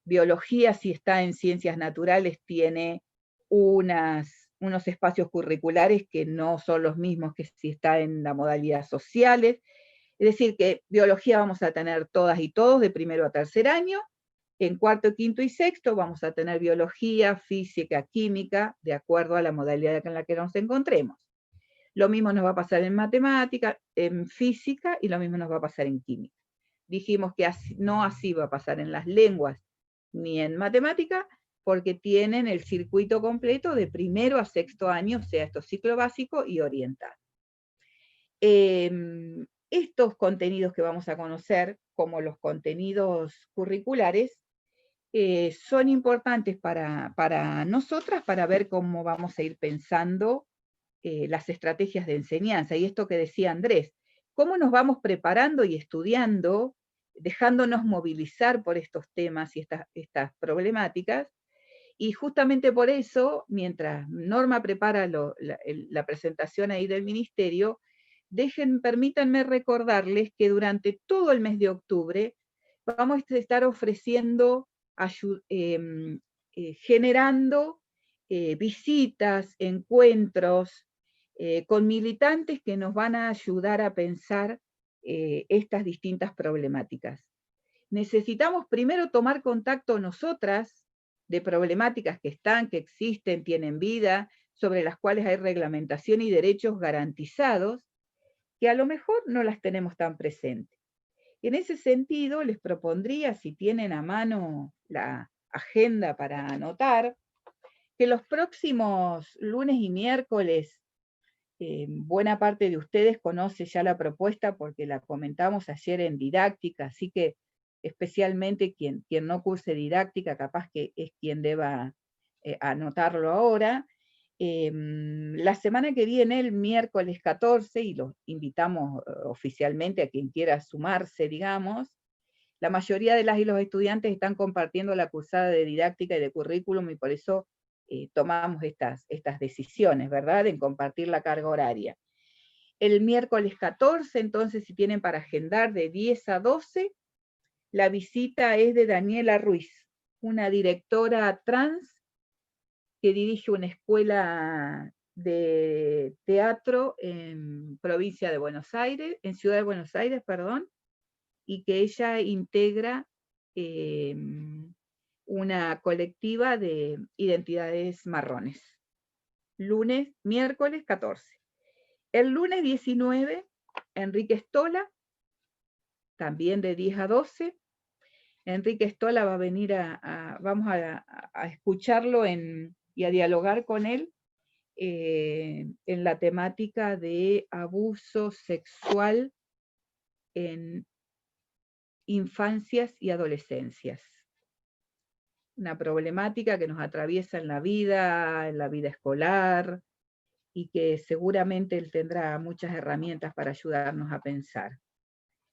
Biología, si está en ciencias naturales, tiene unos espacios curriculares que no son los mismos que si está en la modalidad sociales. Es decir, que biología vamos a tener todas y todos de primero a tercer año. En cuarto, quinto y sexto vamos a tener biología, física, química, de acuerdo a la modalidad en la que nos encontremos. Lo mismo nos va a pasar en matemática, en física, y lo mismo nos va a pasar en química. Dijimos que no así va a pasar en las lenguas ni en matemática, porque tienen el circuito completo de primero a sexto año, o sea, esto ciclo básico y oriental. Estos contenidos que vamos a conocer, como los contenidos curriculares, son importantes para nosotras, para ver cómo vamos a ir pensando las estrategias de enseñanza. Y esto que decía Andrés, cómo nos vamos preparando y estudiando, dejándonos movilizar por estos temas y estas problemáticas. Y justamente por eso, mientras Norma prepara la presentación ahí del ministerio, permítanme recordarles que durante todo el mes de octubre vamos a estar ofreciendo, generando visitas, encuentros con militantes que nos van a ayudar a pensar estas distintas problemáticas. Necesitamos primero tomar contacto nosotras de problemáticas que existen, tienen vida, sobre las cuales hay reglamentación y derechos garantizados, que a lo mejor no las tenemos tan presentes. En ese sentido, les propondría, si tienen a mano la agenda para anotar, que los próximos lunes y miércoles, buena parte de ustedes conoce ya la propuesta porque la comentamos ayer en didáctica, así que especialmente quien no curse didáctica, capaz que es quien deba anotarlo ahora. La semana que viene, el miércoles 14, y los invitamos oficialmente a quien quiera sumarse, digamos, la mayoría de las y los estudiantes están compartiendo la cursada de didáctica y de currículum, y por eso tomamos estas decisiones, ¿verdad?, en compartir la carga horaria. El miércoles 14, entonces, si tienen para agendar, de 10 a 12, la visita es de Daniela Ruiz, una directora trans que dirige una escuela de teatro en provincia de Buenos Aires, en Ciudad de Buenos Aires, perdón, y que ella integra una colectiva de identidades marrones. Miércoles 14. El lunes 19, Enrique Stola, también de 10 a 12, Enrique Stola va a venir vamos a escucharlo y a dialogar con él en la temática de abuso sexual en infancias y adolescencias. Una problemática que nos atraviesa en la vida escolar, y que seguramente él tendrá muchas herramientas para ayudarnos a pensar.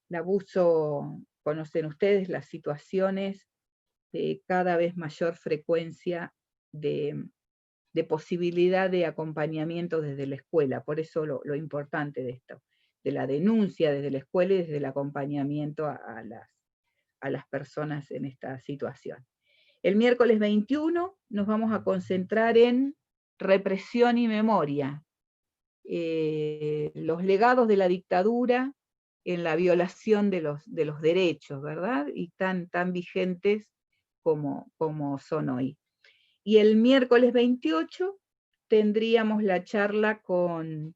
El abuso, conocen ustedes las situaciones de cada vez mayor frecuencia de posibilidad de acompañamiento desde la escuela, por eso lo importante de esto, de la denuncia desde la escuela y desde el acompañamiento a las personas en esta situación. El miércoles 21 nos vamos a concentrar en represión y memoria, los legados de la dictadura en la violación de los derechos, ¿verdad? Y tan vigentes como son hoy. Y el miércoles 28 tendríamos la charla con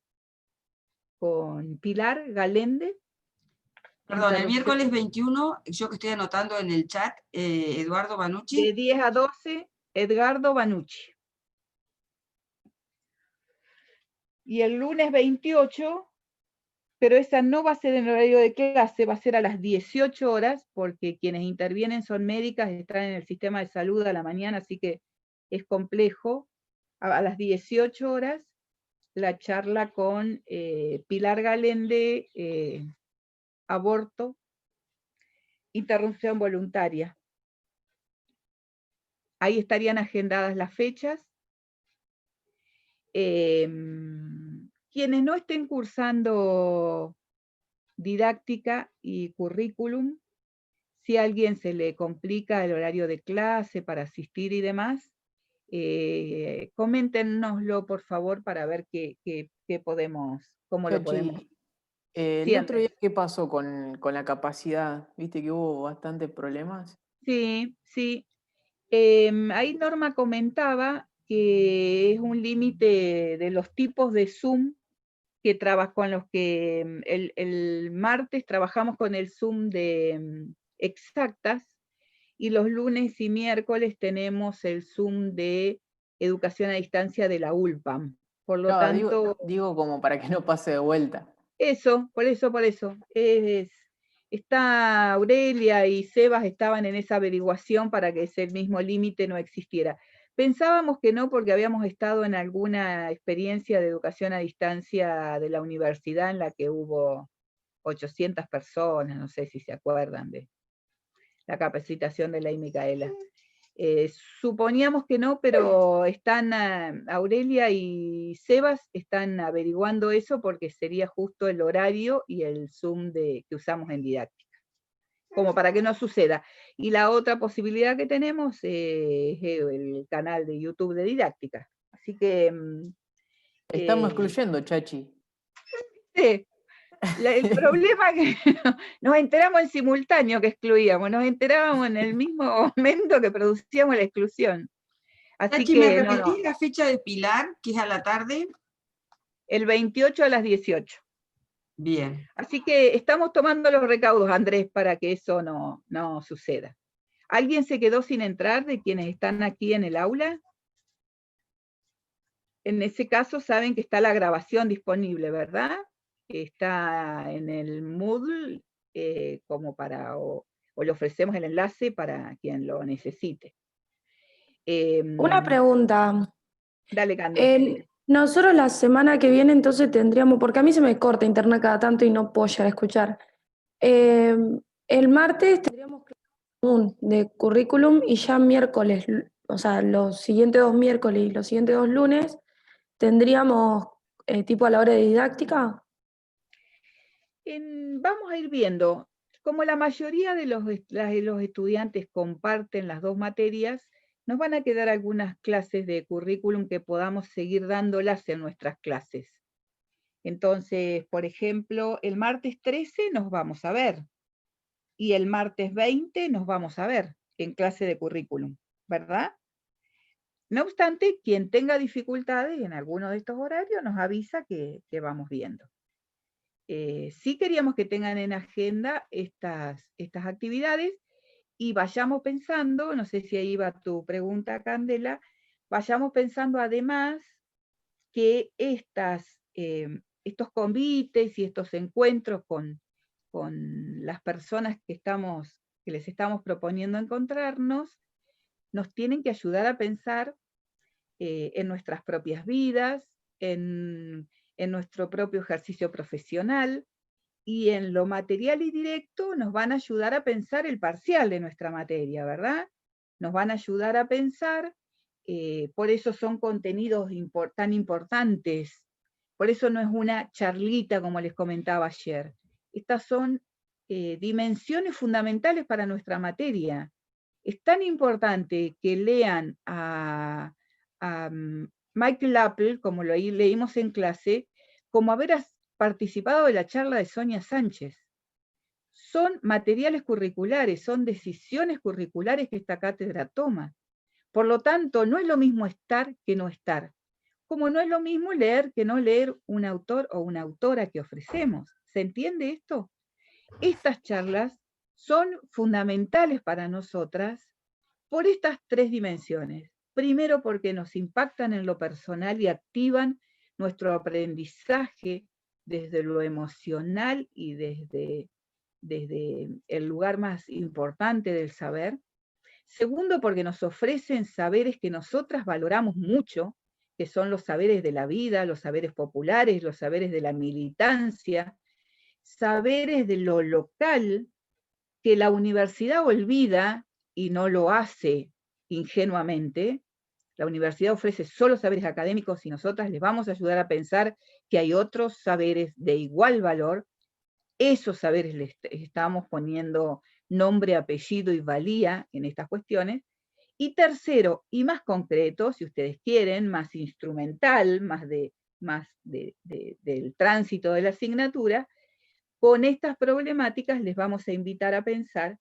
Pilar Galende. Perdón, el miércoles 21, yo que estoy anotando en el chat, Eduardo Banucci. De 10 a 12, Edgardo Banucci. Y el lunes 28, pero esa no va a ser en horario de clase, va a ser a las 18 horas, porque quienes intervienen son médicas, están en el sistema de salud a la mañana, así que es complejo. A las 18 horas, la charla con Pilar Galende, aborto, interrupción voluntaria. Ahí estarían agendadas las fechas. Quienes no estén cursando didáctica y currículum, si a alguien se le complica el horario de clase para asistir y demás, coméntenoslo por favor para ver qué podemos, cómo lo podemos. El otro día, ¿qué pasó con la capacidad? ¿Viste que hubo bastantes problemas? Sí. Ahí Norma comentaba que es un límite de los tipos de Zoom con los que el martes trabajamos con el Zoom de exactas, y los lunes y miércoles tenemos el Zoom de educación a distancia de la ULPAM. Por lo tanto... Digo como para que no pase de vuelta. Por eso. Está Aurelia y Sebas estaban en esa averiguación para que ese mismo límite no existiera. Pensábamos que no, porque habíamos estado en alguna experiencia de educación a distancia de la universidad en la que hubo 800 personas, no sé si se acuerdan de la capacitación de Ley Micaela. Suponíamos que no, pero están Aurelia y Sebas están averiguando eso porque sería justo el horario y el Zoom que usamos en didáctica, como para que no suceda. Y la otra posibilidad que tenemos es el canal de YouTube de didáctica. Así que... Estamos excluyendo, Chachi. Sí. El problema es que nos enteramos en simultáneo que excluíamos, nos enterábamos en el mismo momento que producíamos la exclusión. Así Chachi, que, ¿me repetís la fecha de Pilar, que es a la tarde? El 28 a las 18. Bien. Así que estamos tomando los recaudos, Andrés, para que eso no suceda. ¿Alguien se quedó sin entrar de quienes están aquí en el aula? En ese caso saben que está la grabación disponible, ¿verdad? Está en el Moodle, como o le ofrecemos el enlace para quien lo necesite. Una pregunta. Dale, Candy. Nosotros la semana que viene entonces tendríamos, porque a mí se me corta internet cada tanto y no puedo llegar a escuchar. El martes tendríamos clase común de currículum y ya miércoles, o sea, los siguientes 2 miércoles y los siguientes 2 lunes, tendríamos tipo a la hora de didáctica. Vamos a ir viendo. Como la mayoría de los estudiantes comparten las dos materias, nos van a quedar algunas clases de currículum que podamos seguir dándolas en nuestras clases. Entonces, por ejemplo, el martes 13 nos vamos a ver, y el martes 20 nos vamos a ver en clase de currículum, ¿verdad? No obstante, quien tenga dificultades en alguno de estos horarios nos avisa que vamos viendo. Sí queríamos que tengan en agenda estas actividades, y vayamos pensando, no sé si ahí va tu pregunta, Candela, vayamos pensando además que estos convites y estos encuentros con las personas que les estamos proponiendo encontrarnos, nos tienen que ayudar a pensar en nuestras propias vidas, en nuestro propio ejercicio profesional, y en lo material y directo nos van a ayudar a pensar el parcial de nuestra materia, ¿verdad? Nos van a ayudar a pensar, por eso son contenidos tan importantes, por eso no es una charlita como les comentaba ayer. Estas son dimensiones fundamentales para nuestra materia. Es tan importante que lean a Michael Apple, como lo leímos en clase, como haber participado de la charla de Sonia Sánchez. Son materiales curriculares, son decisiones curriculares que esta cátedra toma. Por lo tanto, no es lo mismo estar que no estar. Como no es lo mismo leer que no leer un autor o una autora que ofrecemos. ¿Se entiende esto? Estas charlas son fundamentales para nosotras por estas tres dimensiones. Primero, porque nos impactan en lo personal y activan nuestro aprendizaje desde lo emocional y desde el lugar más importante del saber. Segundo, porque nos ofrecen saberes que nosotras valoramos mucho, que son los saberes de la vida, los saberes populares, los saberes de la militancia, saberes de lo local, que la universidad olvida y no lo hace ingenuamente. La universidad ofrece solo saberes académicos y nosotras les vamos a ayudar a pensar que hay otros saberes de igual valor. Esos saberes les estamos poniendo nombre, apellido y valía en estas cuestiones. Y tercero, y más concreto, si ustedes quieren, más instrumental, más del tránsito de la asignatura, con estas problemáticas les vamos a invitar a pensar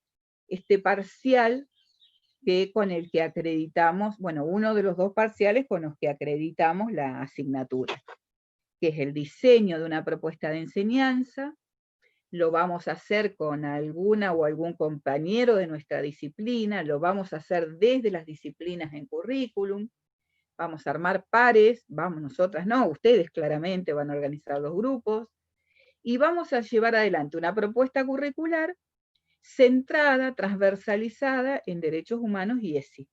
este parcial con el que acreditamos, bueno, uno de los dos parciales con los que acreditamos la asignatura, que es el diseño de una propuesta de enseñanza. Lo vamos a hacer con alguna o algún compañero de nuestra disciplina, lo vamos a hacer desde las disciplinas en currículum, vamos a armar pares, nosotras no, ustedes claramente van a organizar los grupos, y vamos a llevar adelante una propuesta curricular centrada, transversalizada en derechos humanos y ESI.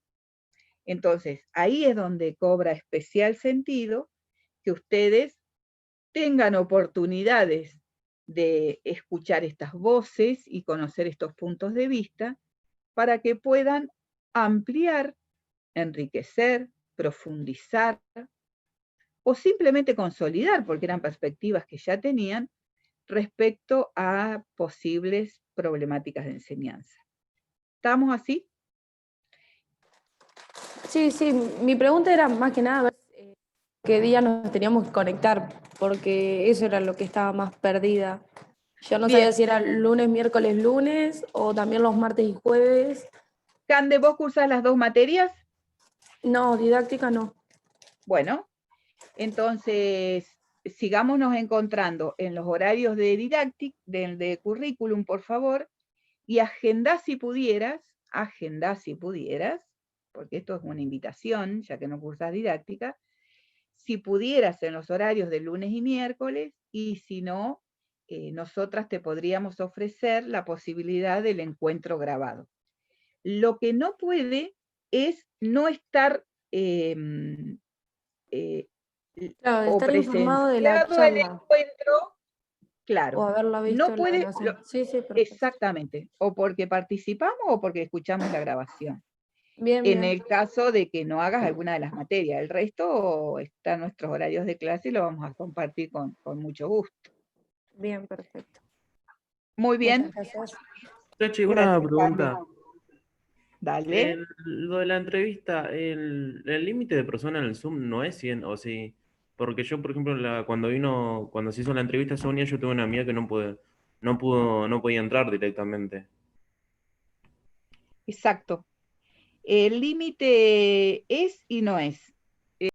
Entonces, ahí es donde cobra especial sentido que ustedes tengan oportunidades de escuchar estas voces y conocer estos puntos de vista para que puedan ampliar, enriquecer, profundizar o simplemente consolidar, porque eran perspectivas que ya tenían, respecto a posibles problemáticas de enseñanza. ¿Estamos así? Sí, mi pregunta era más que nada ver qué día nos teníamos que conectar, porque eso era lo que estaba más perdida. Yo no sabía si era lunes, miércoles, lunes, o también los martes y jueves. Cande, ¿vos cursás las dos materias? No, didáctica no. Bueno, entonces sigámonos encontrando en los horarios de didáctica, de currículum, por favor, y agendá si pudieras, porque esto es una invitación, ya que no cursas didáctica, si pudieras en los horarios de lunes y miércoles, y si no, nosotras te podríamos ofrecer la posibilidad del encuentro grabado. Lo que no puede es no estar claro, o estar informado de la presenciado el charla. encuentro, claro. O haberlo visto No puede, sí, perfecto. exactamente, o porque participamos o porque escuchamos la grabación. Bien, en el caso de que no hagas alguna de las materias. El resto está en nuestros horarios de clase y lo vamos a compartir con mucho gusto. Bien, perfecto. Muy bien. Chachi, una pregunta. Dale. Lo de la entrevista, el límite de personas en el Zoom no es 100, o sí. Porque yo, por ejemplo, cuando se hizo la entrevista a Sonia, yo tuve una amiga que no podía entrar directamente. Exacto. El límite es y no es.